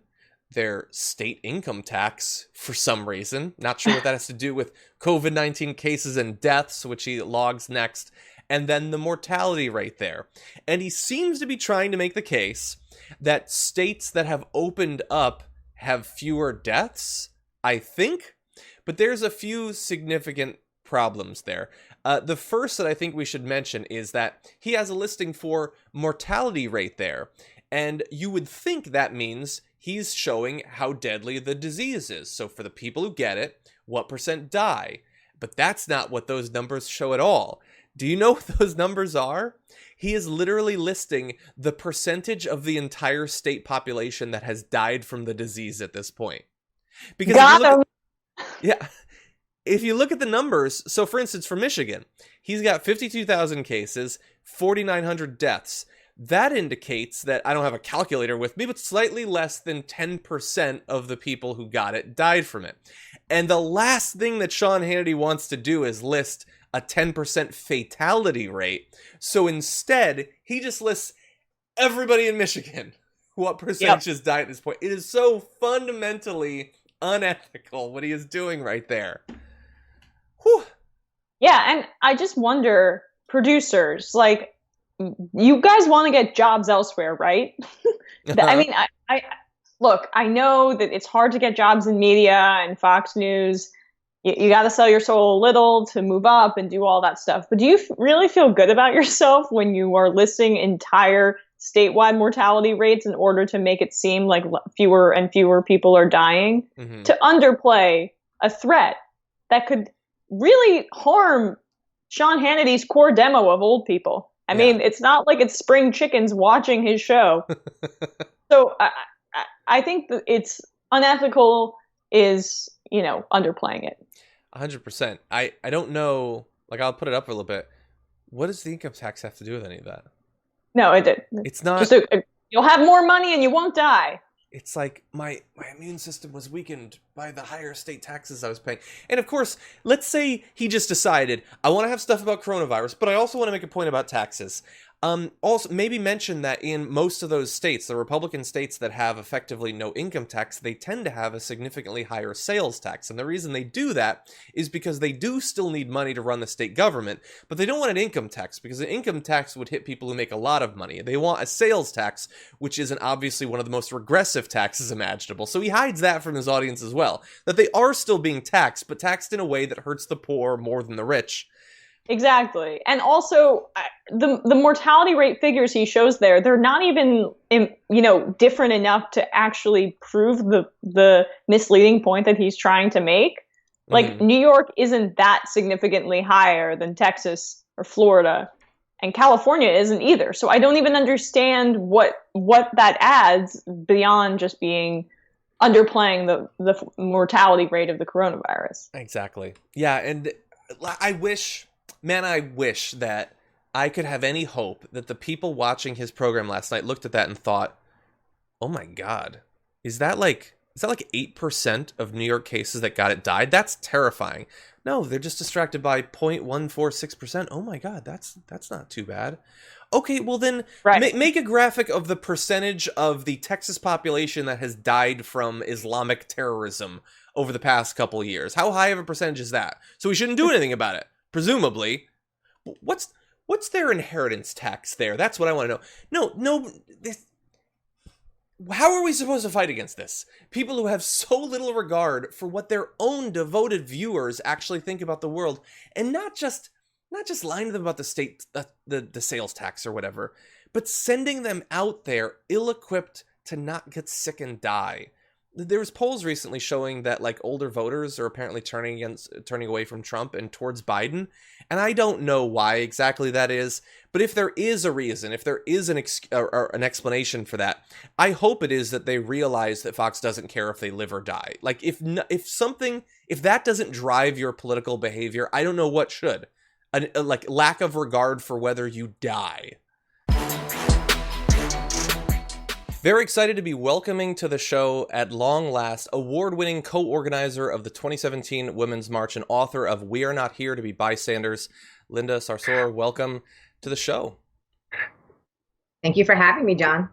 their state income tax for some reason. Not sure what that has to do with COVID-19 cases and deaths, which he logs next, and then the mortality rate there. And he seems to be trying to make the case that states that have opened up have fewer deaths, I think, but there's a few significant problems there. The first that I think we should mention is that he has a listing for mortality rate there. And you would think that means he's showing how deadly the disease is. So for the people who get it, what percent die? But that's not what those numbers show at all. Do you know what those numbers are? He is literally listing the percentage of the entire state population that has died from the disease at this point. Because if you look at the numbers, so for instance, for Michigan, he's got 52,000 cases, 4,900 deaths. That indicates that, I don't have a calculator with me, but slightly less than 10% of the people who got it died from it. And the last thing that Sean Hannity wants to do is list a 10% fatality rate. So instead, he just lists everybody in Michigan. What percentages died at this point. It is so fundamentally unethical what he is doing right there. Whew. Yeah, and I just wonder, producers, like, you guys want to get jobs elsewhere, right? I mean, I look, I know that it's hard to get jobs in media and Fox News. You got to sell your soul a little to move up and do all that stuff. But do you really feel good about yourself when you are listing entire statewide mortality rates in order to make it seem like fewer and fewer people are dying? Mm-hmm. To underplay a threat that could really harm Sean Hannity's core demo of old people. I mean, it's not like it's spring chickens watching his show. So I think that it's unethical is, underplaying it. 100%. I don't know, like, I'll put it up a little bit. What does the income tax have to do with any of that? No, it's not. You'll have more money and you won't die. It's like my immune system was weakened by the higher state taxes I was paying. And of course, let's say he just decided, I want to have stuff about coronavirus, but I also want to make a point about taxes. Also, maybe mention that in most of those states, the Republican states that have effectively no income tax, they tend to have a significantly higher sales tax. And the reason they do that is because they do still need money to run the state government, but they don't want an income tax because an income tax would hit people who make a lot of money. They want a sales tax, which isn't obviously one of the most regressive taxes imaginable. So he hides that from his audience as well, that they are still being taxed, but taxed in a way that hurts the poor more than the rich. Exactly. And also the mortality rate figures he shows there, they're not even, different enough to actually prove the misleading point that he's trying to make. Like, New York isn't that significantly higher than Texas or Florida, and California isn't either. So I don't even understand what that adds beyond just being underplaying the mortality rate of the coronavirus. Exactly. Yeah, and I wish that I could have any hope that the people watching his program last night looked at that and thought, oh my God, is that like 8% of New York cases that got it died? That's terrifying. No, they're just distracted by 0.146%. Oh my God, that's not too bad. Okay, well then, Right. make a graphic of the percentage of the Texas population that has died from Islamic terrorism over the past couple of years. How high of a percentage is that? So we shouldn't do anything about it, presumably. What's their inheritance tax there? That's what I want to know. No, how are we supposed to fight against this? People who have so little regard for what their own devoted viewers actually think about the world, and not just lying to them about the sales tax or whatever, but sending them out there ill-equipped to not get sick and die. There was polls recently showing that like older voters are apparently turning away from Trump and towards Biden, and I don't know why exactly that is. But if there is a reason, if there is an explanation for that, I hope it is that they realize that Fox doesn't care if they live or die. Like if that doesn't drive your political behavior, I don't know what should. Like lack of regard for whether you die. Very excited to be welcoming to the show at long last, award-winning co-organizer of the 2017 Women's March and author of We Are Not Here to Be Bystanders, Linda Sarsour. Welcome to the show. Thank you for having me, John.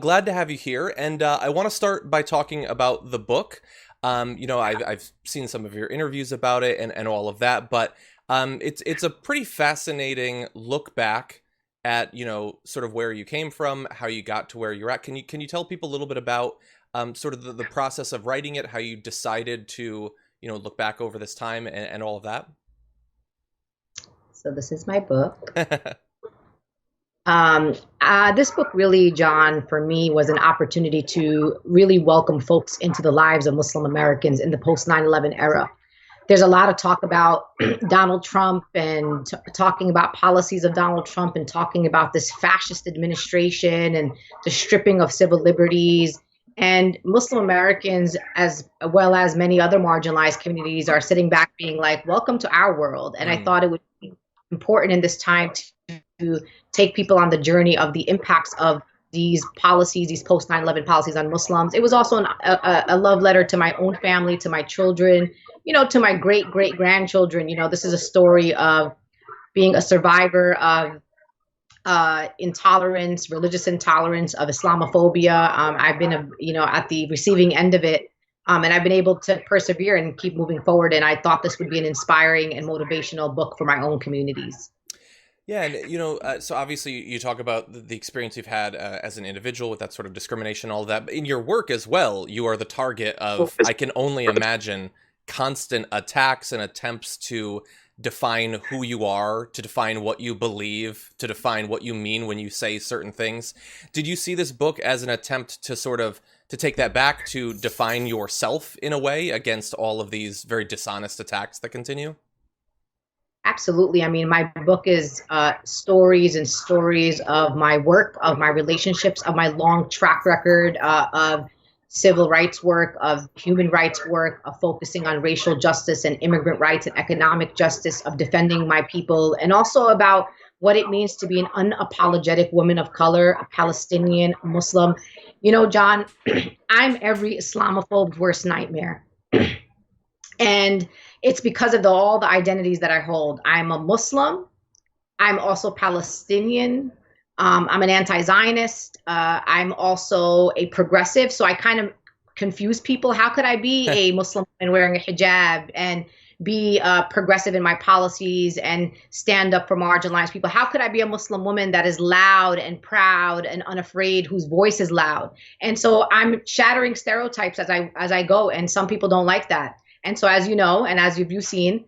Glad to have you here, and I want to start by talking about the book. I've seen some of your interviews about it and all of that, but it's a pretty fascinating look back at, sort of where you came from, how you got to where you're at. Can you tell people a little bit about sort of the process of writing it, how you decided to, look back over this time and all of that? So this is my book. This book really, John, for me was an opportunity to really welcome folks into the lives of Muslim Americans in the post 9/11 era. There's a lot of talk about Donald Trump and talking about policies of Donald Trump and talking about this fascist administration and the stripping of civil liberties. And Muslim Americans, as well as many other marginalized communities, are sitting back being like, welcome to our world. And I thought it would be important in this time to take people on the journey of the impacts of these policies, these post 9/11 policies on Muslims. It was also a love letter to my own family, to my children, to my great-great-grandchildren. This is a story of being a survivor of intolerance, religious intolerance, of Islamophobia. I've been, at the receiving end of it, and I've been able to persevere and keep moving forward. And I thought this would be an inspiring and motivational book for my own communities. Yeah, and so obviously you talk about the experience you've had as an individual with that sort of discrimination, all of that. But in your work as well, you are the target of, I can only imagine, constant attacks and attempts to define who you are, to define what you believe, to define what you mean when you say certain things. Did you see this book as an attempt to sort of to take that back, to define yourself in a way against all of these very dishonest attacks that continue? Absolutely. I mean, my book is stories and stories of my work, of my relationships, of my long track record of civil rights work, of human rights work, of focusing on racial justice and immigrant rights and economic justice, of defending my people, and also about what it means to be an unapologetic woman of color, a Palestinian Muslim. John, I'm every Islamophobe's worst nightmare. And it's because of all the identities that I hold. I'm a Muslim. I'm also Palestinian. I'm an anti-Zionist. I'm also a progressive. So I kind of confuse people. How could I be a Muslim and wearing a hijab and be progressive in my policies and stand up for marginalized people? How could I be a Muslim woman that is loud and proud and unafraid, whose voice is loud? And so I'm shattering stereotypes as I go, and some people don't like that. And so, as you know, and as you've seen,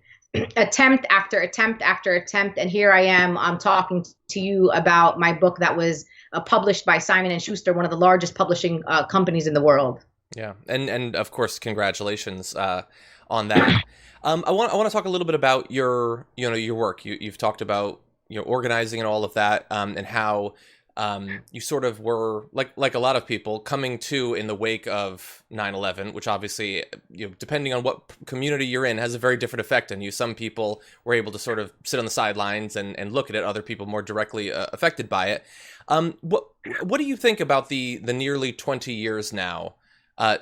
attempt after attempt after attempt, and here I am, I'm talking to you about my book that was published by Simon & Schuster, one of the largest publishing companies in the world. Yeah, and of course, congratulations on that. I want to talk a little bit about your work. You've talked about organizing and all of that, and how you sort of were like a lot of people coming to in the wake of 9/11, which obviously, depending on what community you're in, has a very different effect on you. Some people were able to sort of sit on the sidelines and look at it. Other people more directly affected by it. What do you think about the nearly 20 years now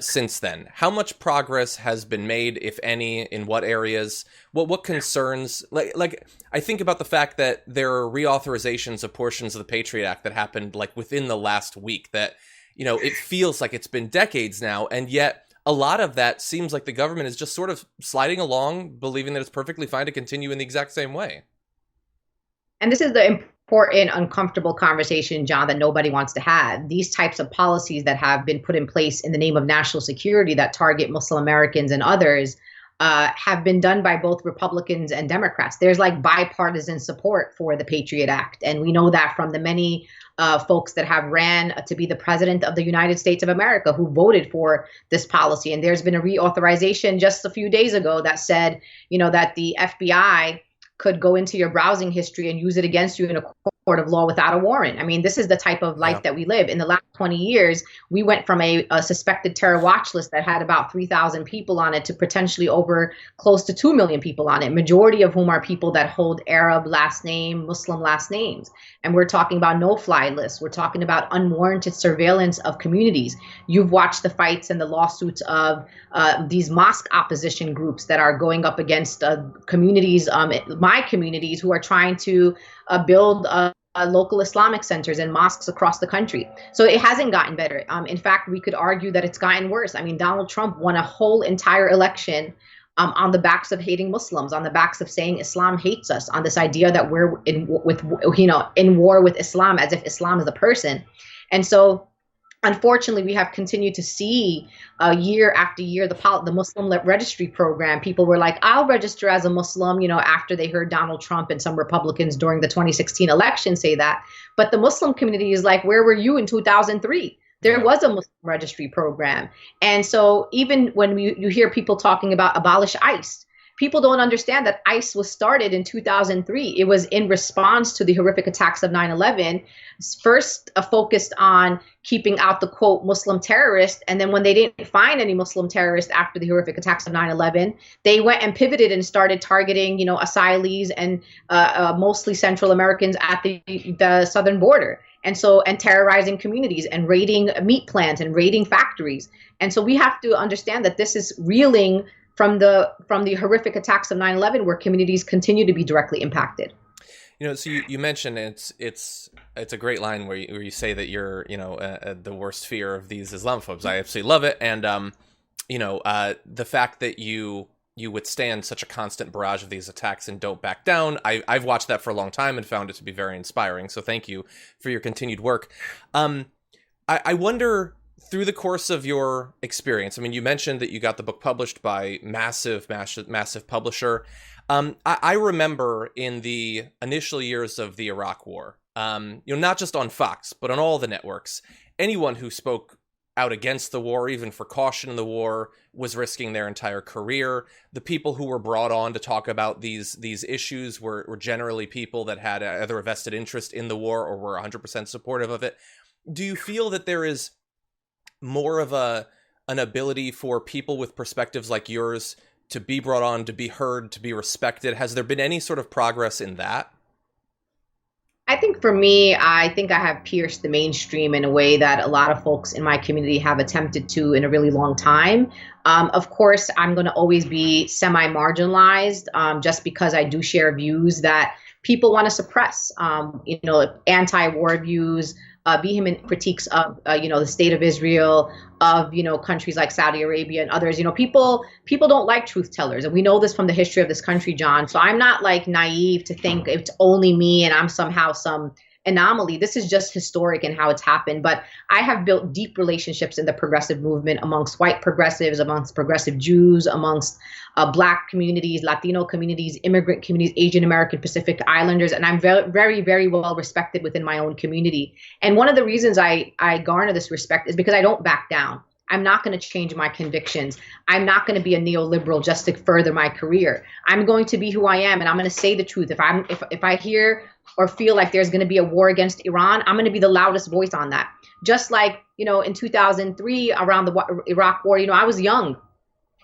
since then. How much progress has been made, if any, in what areas? What concerns? Like I think about the fact that there are reauthorizations of portions of the Patriot Act that happened like within the last week. That, you know, it feels like it's been decades now, and yet a lot of that seems like the government is just sort of sliding along, believing that it's perfectly fine to continue in the exact same way. And this is the important, uncomfortable conversation, John, that nobody wants to have. These types of policies that have been put in place in the name of national security that target Muslim Americans and others have been done by both Republicans and Democrats. There's like bipartisan support for the Patriot Act. And we know that from the many folks that have ran to be the president of the United States of America who voted for this policy. And there's been a reauthorization just a few days ago that said, you know, that the FBI could go into your browsing history and use it against you in a court of law without a warrant. I mean, this is the type of life that we live. In the last 20 years, we went from a suspected terror watch list that had about 3,000 people on it to potentially over close to 2 million people on it, majority of whom are people that hold Arab last name, Muslim last names. And we're talking about no-fly lists. We're talking about unwarranted surveillance of communities. You've watched the fights and the lawsuits of these mosque opposition groups that are going up against communities, my communities, who are trying to build local Islamic centers and mosques across the country. So it hasn't gotten better. In fact, we could argue that it's gotten worse. I mean, Donald Trump won a whole entire election on the backs of hating Muslims, on the backs of saying Islam hates us, on this idea that we're in war with Islam, as if Islam is a person. And so, unfortunately, we have continued to see year after year the Muslim registry program. People were like, I'll register as a Muslim, you know, after they heard Donald Trump and some Republicans during the 2016 election say that. But the Muslim community is like, where were you in 2003? There was a Muslim registry program. And so even when you hear people talking about abolish ICE, people don't understand that ICE was started in 2003. It was in response to the horrific attacks of 9/11, first focused on keeping out the, quote, Muslim terrorists. And then when they didn't find any Muslim terrorists after the horrific attacks of 9/11, they went and pivoted and started targeting, you know, asylees and mostly Central Americans at the southern border. And terrorizing communities and raiding meat plants and raiding factories. And so we have to understand that this is reeling from the horrific attacks of 9/11, where communities continue to be directly impacted. You know, so you mentioned it's a great line where you say that you're, you know, the worst fear of these Islamophobes. I absolutely love it, and you know, the fact that you withstand such a constant barrage of these attacks and don't back down. I've watched that for a long time and found it to be very inspiring. So thank you for your continued work. I wonder, through the course of your experience, I mean, you mentioned that you got the book published by massive publisher. I remember in the initial years of the Iraq War, you know, not just on Fox, but on all the networks, anyone who spoke out against the war, even for caution in the war, was risking their entire career. The people who were brought on to talk about these issues were generally people that had either a vested interest in the war or were 100% supportive of it. Do you feel that there is more of an ability for people with perspectives like yours to be brought on, to be heard, to be respected? Has there been any sort of progress in that? I think for me, I think I have pierced the mainstream in a way that a lot of folks in my community have attempted to in a really long time. Of course, I'm going to always be semi-marginalized just because I do share views that people want to suppress, you know, anti-war views, vehement critiques of, you know, the state of Israel, of, you know, countries like Saudi Arabia and others. You know, people don't like truth tellers. And we know this from the history of this country, John. So I'm not like naive to think it's only me and I'm somehow some anomaly. This is just historic and how it's happened. But I have built deep relationships in the progressive movement amongst white progressives, amongst progressive Jews, amongst Black communities, Latino communities, immigrant communities, Asian American, Pacific Islanders. And I'm very, very, very well respected within my own community. And one of the reasons I garner this respect is because I don't back down. I'm not going to change my convictions. I'm not going to be a neoliberal just to further my career. I'm going to be who I am, and I'm going to say the truth. If I hear or feel like there's going to be a war against Iran, I'm going to be the loudest voice on that. Just like, you know, in 2003 around the Iraq war, you know, I was young,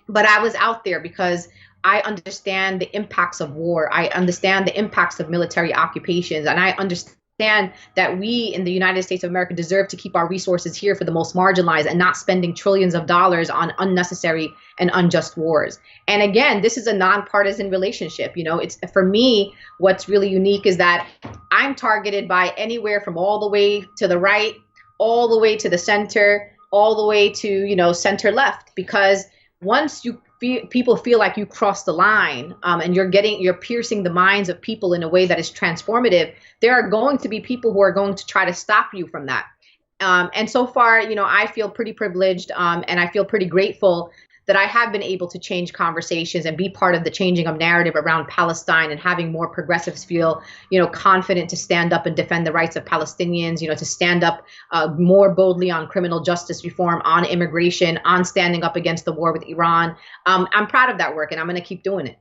but I was out there because I understand the impacts of war. I understand the impacts of military occupations, and I understand understand that we in the United States of America deserve to keep our resources here for the most marginalized and not spending trillions of dollars on unnecessary and unjust wars. And again, this is a nonpartisan relationship. It's, for me, what's really unique is that I'm targeted by anywhere from all the way to the right, all the way to the center, all the way to, center left, because once people feel like you cross the line, and you're piercing the minds of people in a way that is transformative, there are going to be people who are going to try to stop you from that. And so far, I feel pretty privileged, and I feel pretty grateful that I have been able to change conversations and be part of the changing of narrative around Palestine, and having more progressives feel, confident to stand up and defend the rights of Palestinians, to stand up more boldly on criminal justice reform, on immigration, on standing up against the war with Iran. I'm proud of that work, and I'm going to keep doing it.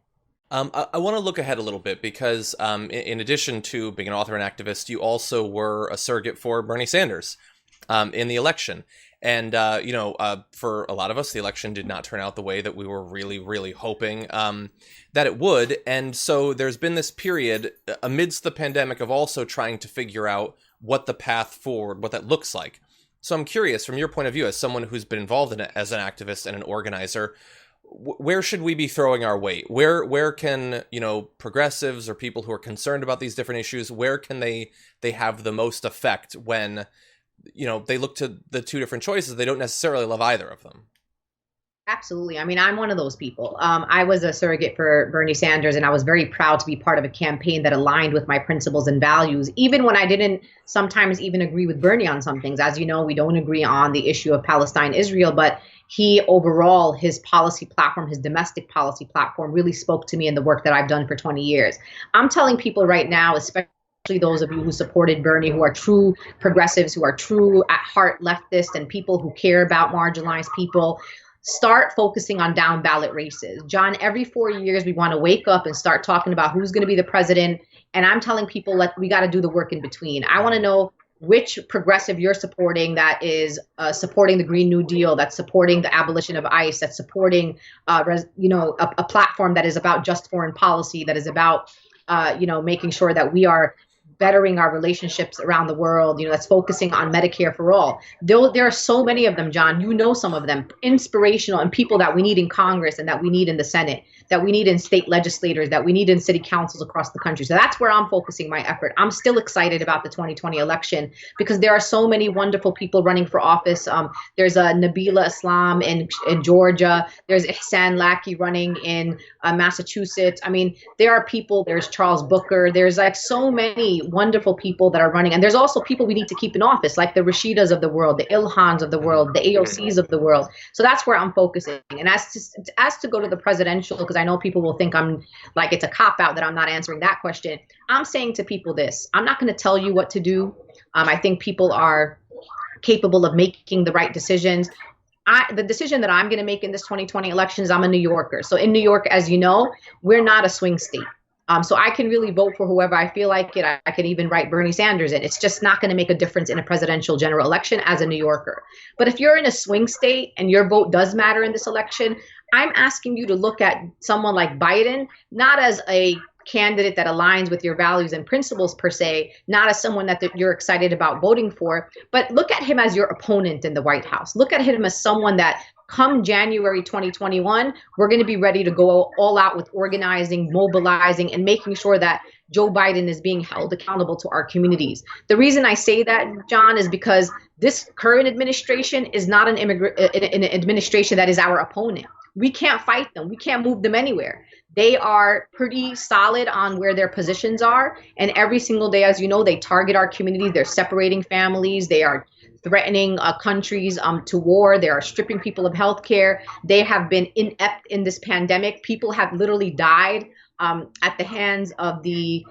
I want to look ahead a little bit because in addition to being an author and activist, you also were a surrogate for Bernie Sanders in the election. And, for a lot of us, the election did not turn out the way that we were really, really hoping that it would. And so there's been this period amidst the pandemic of also trying to figure out what the path forward, what that looks like. So I'm curious, from your point of view, as someone who's been involved in it as an activist and an organizer, where should we be throwing our weight? Where can, progressives or people who are concerned about these different issues, where can they have the most effect when they look to the two different choices? They don't necessarily love either of them. Absolutely. I mean, I'm one of those people. I was a surrogate for Bernie Sanders, and I was very proud to be part of a campaign that aligned with my principles and values, even when I didn't sometimes even agree with Bernie on some things. As you know, we don't agree on the issue of Palestine, Israel, but he overall, his policy platform, his domestic policy platform really spoke to me in the work that I've done for 20 years. I'm telling people right now, especially those of you who supported Bernie, who are true progressives, who are true at heart leftists, and people who care about marginalized people, start focusing on down ballot races. John, every 4 years, we want to wake up and start talking about who's going to be the president. And I'm telling people that we got to do the work in between. I want to know which progressive you're supporting that is supporting the Green New Deal, that's supporting the abolition of ICE, that's supporting, a platform that is about just foreign policy, that is about, making sure that we are bettering our relationships around the world, that's focusing on Medicare for all. There are so many of them, John, some of them, inspirational, and people that we need in Congress and that we need in the Senate, that we need in state legislators, that we need in city councils across the country. So that's where I'm focusing my effort. I'm still excited about the 2020 election because there are so many wonderful people running for office. There's Nabila Islam in Georgia. There's Ihsan Laki running in Massachusetts. I mean, there are people, there's Charles Booker. There's like so many wonderful people that are running. And there's also people we need to keep in office, like the Rashidas of the world, the Ilhans of the world, the AOCs of the world. So that's where I'm focusing. And as to go to the presidential, because I know people will think I'm like, it's a cop-out that I'm not answering that question. I'm saying to people this: I'm not going to tell you what to do. I think people are capable of making the right decisions. The decision that I'm going to make in this 2020 election is I'm a New Yorker. So in New York, as you know, we're not a swing state. So I can really vote for whoever I feel like it. I can even write Bernie Sanders in. It's just not going to make a difference in a presidential general election as a New Yorker. But if you're in a swing state and your vote does matter in this election, I'm asking you to look at someone like Biden, not as a candidate that aligns with your values and principles per se, not as someone that you're excited about voting for, but look at him as your opponent in the White House. Look at him as someone that come January 2021, we're going to be ready to go all out with organizing, mobilizing, and making sure that Joe Biden is being held accountable to our communities. The reason I say that, John, is because this current administration is not an administration that is our opponent. We can't fight them. We can't move them anywhere. They are pretty solid on where their positions are. And every single day, as you know, they target our community. They're separating families. They are threatening countries to war. They are stripping people of health care. They have been inept in this pandemic. People have literally died at the hands of the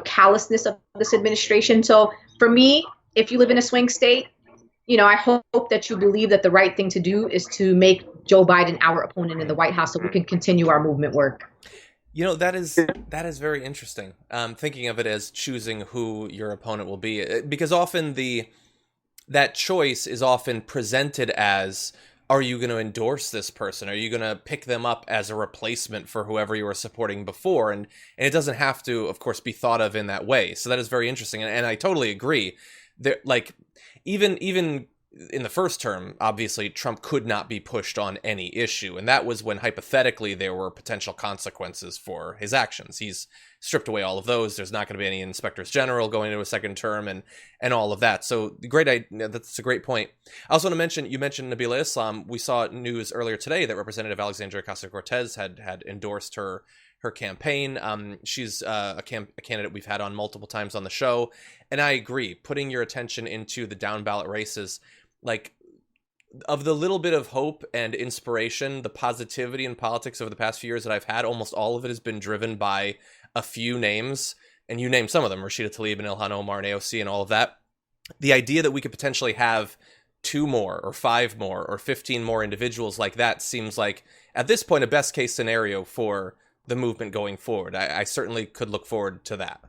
callousness of this administration. So for me, if you live in a swing state, I hope that you believe that the right thing to do is to make Joe Biden our opponent in the White House so we can continue our movement work. That is very interesting. Thinking of it as choosing who your opponent will be, because often that choice is often presented as, are you going to endorse this person? Are you going to pick them up as a replacement for whoever you were supporting before? And it doesn't have to, of course, be thought of in that way. So that is very interesting. And I totally agree. There, like, even in the first term, obviously, Trump could not be pushed on any issue. And that was when, hypothetically, there were potential consequences for his actions. He's stripped away all of those. There's not going to be any inspectors general going into a second term and all of that. So that's a great point. I also want to mention, you mentioned Nabila Islam. We saw news earlier today that Representative Alexandria Ocasio-Cortez had endorsed her campaign. She's a candidate we've had on multiple times on the show. And I agree, putting your attention into the down ballot races, like, of the little bit of hope and inspiration, the positivity in politics over the past few years that I've had, almost all of it has been driven by a few names. And you named some of them, Rashida Tlaib and Ilhan Omar and AOC and all of that. The idea that we could potentially have 2 more or 5 more or 15 more individuals like that seems like, at this point, a best case scenario for the movement going forward. I certainly could look forward to that.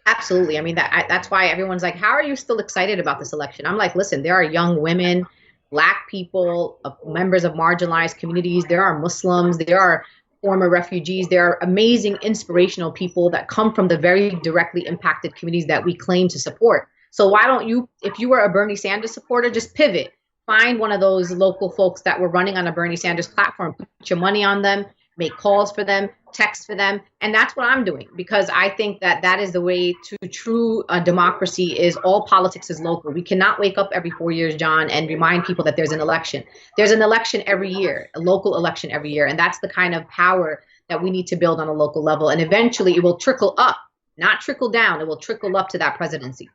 Absolutely. I mean, that's why everyone's like, how are you still excited about this election? I'm like, listen, there are young women, Black people, members of marginalized communities. There are Muslims. There are former refugees. There are amazing, inspirational people that come from the very directly impacted communities that we claim to support. So why don't you, if you were a Bernie Sanders supporter, just pivot. Find one of those local folks that were running on a Bernie Sanders platform, put your money on them, make calls for them, text for them. And that's what I'm doing, because I think that is the way to true democracy. Is all politics is local. We cannot wake up every 4 years, John, and remind people that there's an election. There's an election every year, a local election every year. And that's the kind of power that we need to build on a local level. And eventually it will trickle up, not trickle down. It will trickle up to that presidency.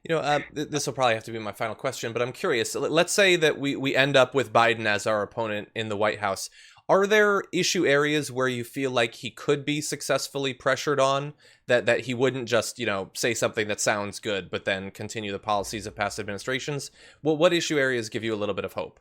You know, this will probably have to be my final question, but I'm curious. Let's say that we end up with Biden as our opponent in the White House. Are there issue areas where you feel like he could be successfully pressured on, that he wouldn't just, say something that sounds good, but then continue the policies of past administrations? Well, what issue areas give you a little bit of hope?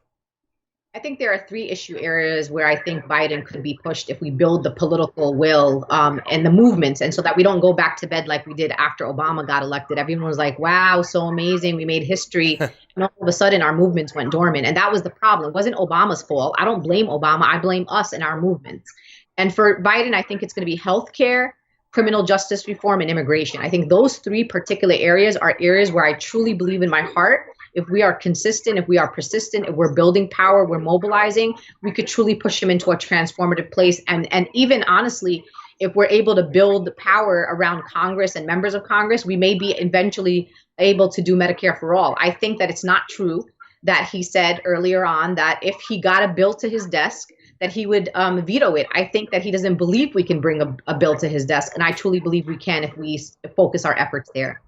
I think there are 3 issue areas where I think Biden could be pushed if we build the political will and the movements, and so that we don't go back to bed like we did after Obama got elected. Everyone was like, wow, so amazing, we made history. And all of a sudden our movements went dormant. And that was the problem. It wasn't Obama's fault. I don't blame Obama. I blame us and our movements. And for Biden, I think it's going to be healthcare, criminal justice reform, and immigration. I think those 3 particular areas are areas where I truly believe in my heart, if we are consistent, if we are persistent, if we're building power, we're mobilizing, we could truly push him into a transformative place. And even honestly, if we're able to build the power around Congress and members of Congress, we may be eventually able to do Medicare for all. I think that it's not true that he said earlier on that if he got a bill to his desk, that he would veto it. I think that he doesn't believe we can bring a bill to his desk. And I truly believe we can if we focus our efforts there.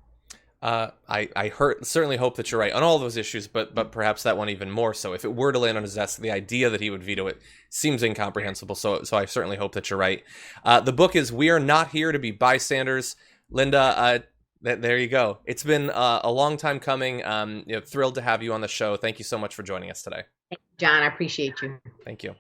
I certainly hope that you're right on all those issues, but perhaps that one even more so. If it were to land on his desk, the idea that he would veto it seems incomprehensible. So I certainly hope that you're right. The book is We Are Not Here to Be Bystanders. Linda, there you go. It's been a long time coming. Thrilled to have you on the show. Thank you so much for joining us today. Thank you, John. I appreciate you. Thank you.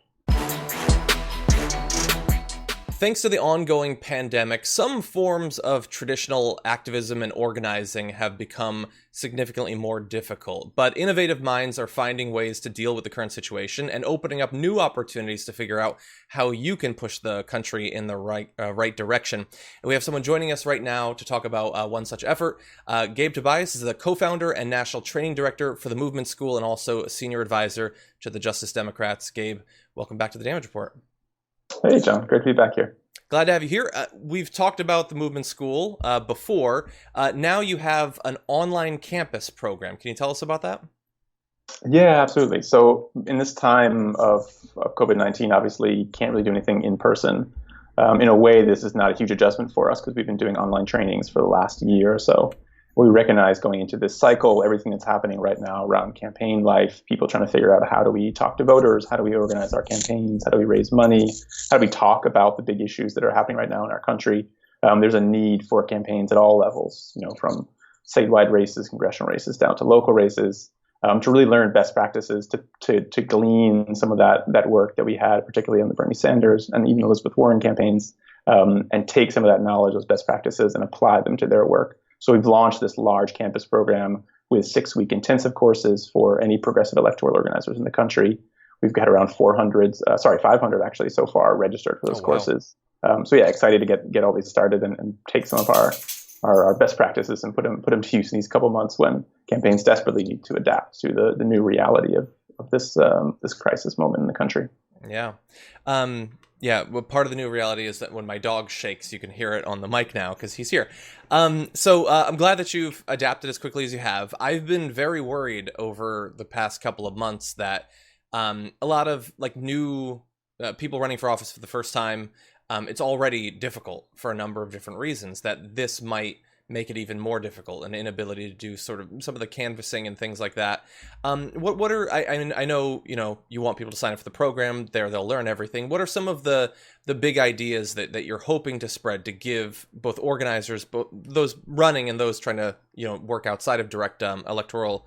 Thanks to the ongoing pandemic, some forms of traditional activism and organizing have become significantly more difficult, but innovative minds are finding ways to deal with the current situation and opening up new opportunities to figure out how you can push the country in the right direction. And we have someone joining us right now to talk about one such effort. Gabe Tobias is the co-founder and national training director for the Movement School and also a senior advisor to the Justice Democrats. Gabe, welcome back to the Damage Report. Hey, John. Great to be back here. Glad to have you here. We've talked about the Movement School before. Now you have an online campus program. Can you tell us about that? Yeah, absolutely. So in this time of COVID-19, obviously you can't really do anything in person. In a way, this is not a huge adjustment for us because we've been doing online trainings for the last year or so. We recognize going into this cycle, everything that's happening right now around campaign life, people trying to figure out how do we talk to voters, how do we organize our campaigns, how do we raise money, how do we talk about the big issues that are happening right now in our country. There's a need for campaigns at all levels, from statewide races, congressional races, down to local races, to really learn best practices, to glean some of that work that we had, particularly on the Bernie Sanders and even Elizabeth Warren campaigns, and take some of that knowledge, those best practices, and apply them to their work. So we've launched this large campus program with 6-week intensive courses for any progressive electoral organizers in the country. We've got around 500 actually so far registered for those courses. So yeah, excited to get all these started and take some of our best practices and put them to use in these couple months when campaigns desperately need to adapt to the new reality of this crisis moment in the country. Yeah. Well, part of the new reality is that when my dog shakes, you can hear it on the mic now because he's here. So I'm glad that you've adapted as quickly as you have. I've been very worried over the past couple of months that a lot of like new people running for office for the first time, it's already difficult for a number of different reasons, that this might make it even more difficult, an inability to do sort of some of the canvassing and things like that. What are, I know, you want people to sign up for the program there, they'll learn everything. What are some of the big ideas that you're hoping to spread to give both organizers, both those running and those trying to, work outside of direct electoral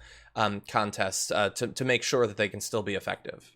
contests to make sure that they can still be effective?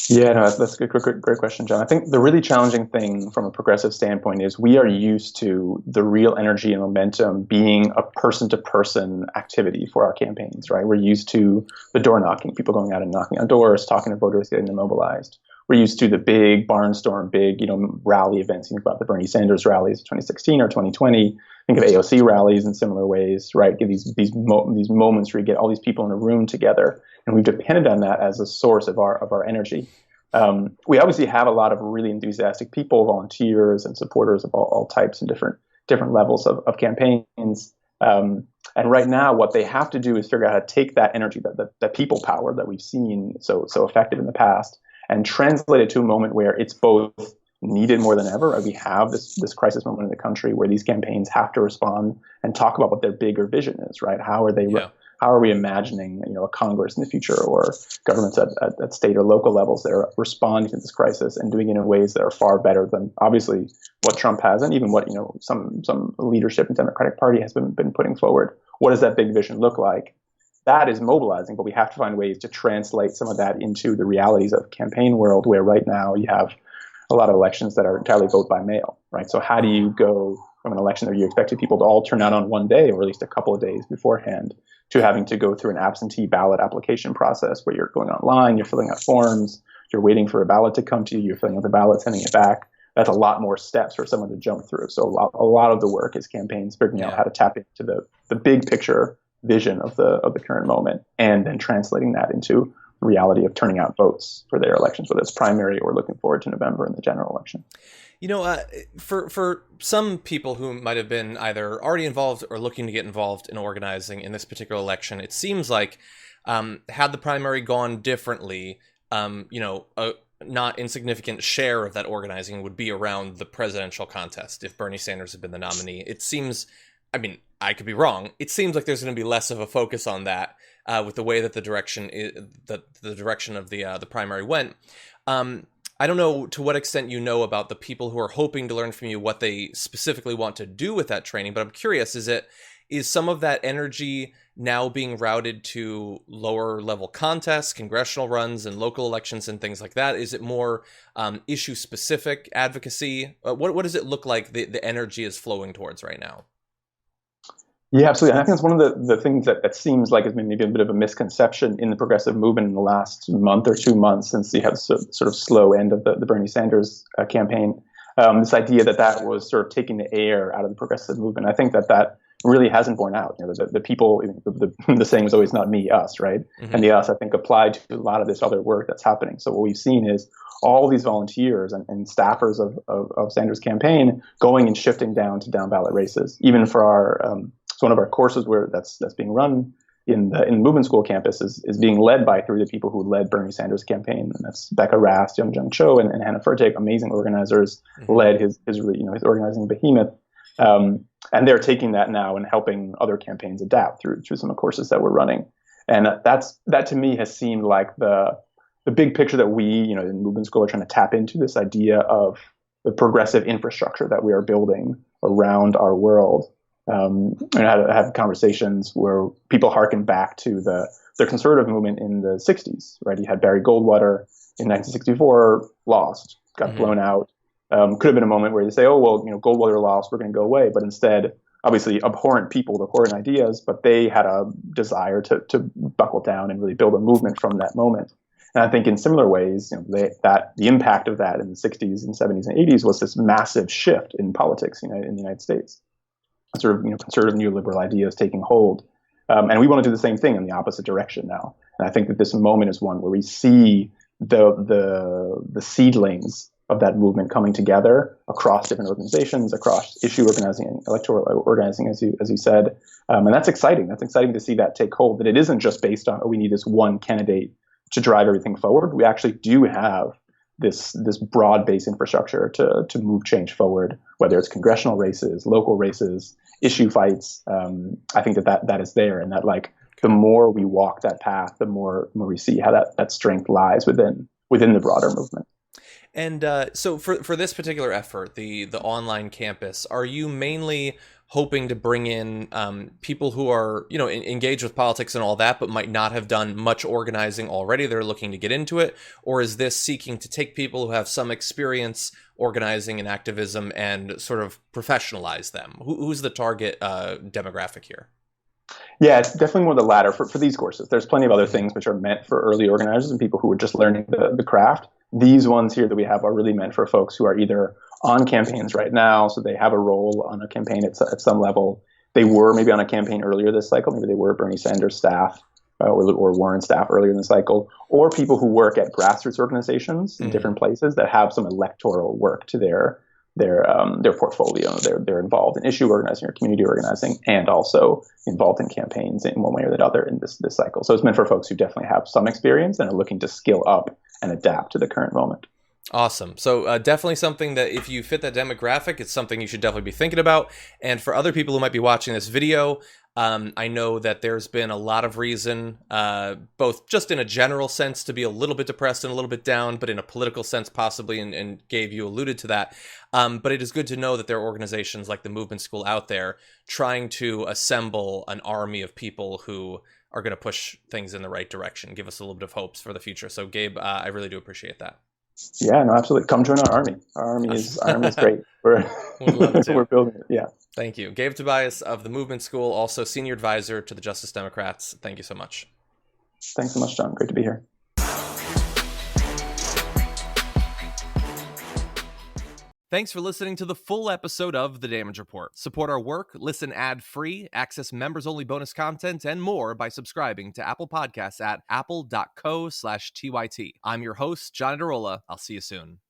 Yeah, no, that's a great question, John. I think the really challenging thing from a progressive standpoint is we are used to the real energy and momentum being a person-to-person activity for our campaigns, right? We're used to the door knocking, people going out and knocking on doors, talking to voters, getting them mobilized. We're used to the big barnstorm, big, rally events. Think about the Bernie Sanders rallies of 2016 or 2020. Think of AOC rallies in similar ways, right? Give these moments where you get all these people in a room together, and we've depended on that as a source of our energy. We obviously have a lot of really enthusiastic people, volunteers and supporters of all types and different levels of campaigns. And right now, what they have to do is figure out how to take that energy, that people power that we've seen so effective in the past, and translate it to a moment where it's both needed more than ever. We have this crisis moment in the country where these campaigns have to respond and talk about what their bigger vision is, right? How are we imagining, a Congress in the future, or governments at state or local levels that are responding to this crisis and doing it in ways that are far better than obviously what Trump has and even what some leadership in the Democratic Party has been putting forward. What does that big vision look like? That is mobilizing, but we have to find ways to translate some of that into the realities of campaign world, where right now you have a lot of elections that are entirely vote by mail, right? So how do you go from an election where you expected people to all turn out on one day or at least a couple of days beforehand to having to go through an absentee ballot application process where you're going online, you're filling out forms, you're waiting for a ballot to come to you, you're filling out the ballot, sending it back. That's a lot more steps for someone to jump through. So a lot of the work is campaigns figuring out how to tap into the big picture vision of the current moment, and then translating that into the reality of turning out votes for their elections, whether it's primary or looking forward to November in the general election. For some people who might have been either already involved or looking to get involved in organizing in this particular election, it seems like had the primary gone differently, a not insignificant share of that organizing would be around the presidential contest if Bernie Sanders had been the nominee. It seems, I could be wrong, it seems like there's going to be less of a focus on that with the way that the direction of the primary went. I don't know to what extent about the people who are hoping to learn from you what they specifically want to do with that training, but I'm curious, is some of that energy now being routed to lower level contests, congressional runs, and local elections and things like that? Is it more issue specific advocacy? What does it look like the energy is flowing towards right now? Yeah, absolutely. And I think it's one of the things that seems like has been maybe a bit of a misconception in the progressive movement in the last month or 2 months since you had sort of slow end of the Bernie Sanders campaign. This idea that was sort of taking the air out of the progressive movement. I think that really hasn't borne out. The people, the saying was always not me, us, right? Mm-hmm. And the us, I think, applied to a lot of this other work that's happening. So what we've seen is all these volunteers and staffers of Sanders' campaign going and shifting down to down ballot races, even for our one of our courses where that's being run in the movement school campus is being led by 3 of the people who led Bernie Sanders' campaign, and that's Becca Rast, Young Jung Cho, and Hannah Furtek, amazing organizers, led his organizing behemoth, and they're taking that now and helping other campaigns adapt through some of the courses that we're running, and that to me has seemed like the big picture that we in movement school are trying to tap into, this idea of the progressive infrastructure that we are building around our world. And I have conversations where people harken back to the conservative movement in the 60s, right? You had Barry Goldwater in 1964, lost, got blown out. Could have been a moment where you say, oh, well, Goldwater lost, we're going to go away. But instead, obviously abhorrent people with abhorrent ideas, but they had a desire to buckle down and really build a movement from that moment. And I think in similar ways, that the impact of that in the 60s and 70s and 80s was this massive shift in politics in the United States. Sort of conservative neoliberal ideas taking hold. And we want to do the same thing in the opposite direction now. And I think that this moment is one where we see the seedlings of that movement coming together across different organizations, across issue organizing, electoral organizing, as you said. And that's exciting. That's exciting to see that take hold, that it isn't just based on, we need this one candidate to drive everything forward. We actually do have this broad-based infrastructure to move change forward, whether it's congressional races, local races, issue fights. I think that is there, and that the more we walk that path, the more we see how that strength lies within the broader movement. And so for this particular effort, the online campus, are you mainly hoping to bring in people who are, engaged with politics and all that, but might not have done much organizing already? They're looking to get into it. Or is this seeking to take people who have some experience organizing and activism and sort of professionalize them? Who's the target demographic here? Yeah, it's definitely more the latter for these courses. There's plenty of other things which are meant for early organizers and people who are just learning the craft. These ones here that we have are really meant for folks who are either on campaigns right now, so they have a role on a campaign at some level. They were maybe on a campaign earlier this cycle. Maybe they were Bernie Sanders staff or Warren staff earlier in the cycle, or people who work at grassroots organizations in different places that have some electoral work to their portfolio. They're involved in issue organizing or community organizing, and also involved in campaigns in one way or the other in this cycle. So it's meant for folks who definitely have some experience and are looking to skill up and adapt to the current moment. Awesome. So definitely something that if you fit that demographic, it's something you should definitely be thinking about. And for other people who might be watching this video, I know that there's been a lot of reason, both just in a general sense to be a little bit depressed and a little bit down, but in a political sense possibly, and Gabe, you alluded to that. But it is good to know that there are organizations like the Movement School out there trying to assemble an army of people who are going to push things in the right direction, give us a little bit of hopes for the future. So Gabe, I really do appreciate that. Yeah, no, absolutely. Come join our army. Our army is great. We're building it. Yeah. Thank you. Gabe Tobias of the Movement School, also senior advisor to the Justice Democrats. Thank you so much. Thanks so much, John. Great to be here. Thanks for listening to the full episode of The Damage Report. Support our work, listen ad-free, access members-only bonus content, and more by subscribing to Apple Podcasts at apple.co/TYT. I'm your host, John Adarola. I'll see you soon.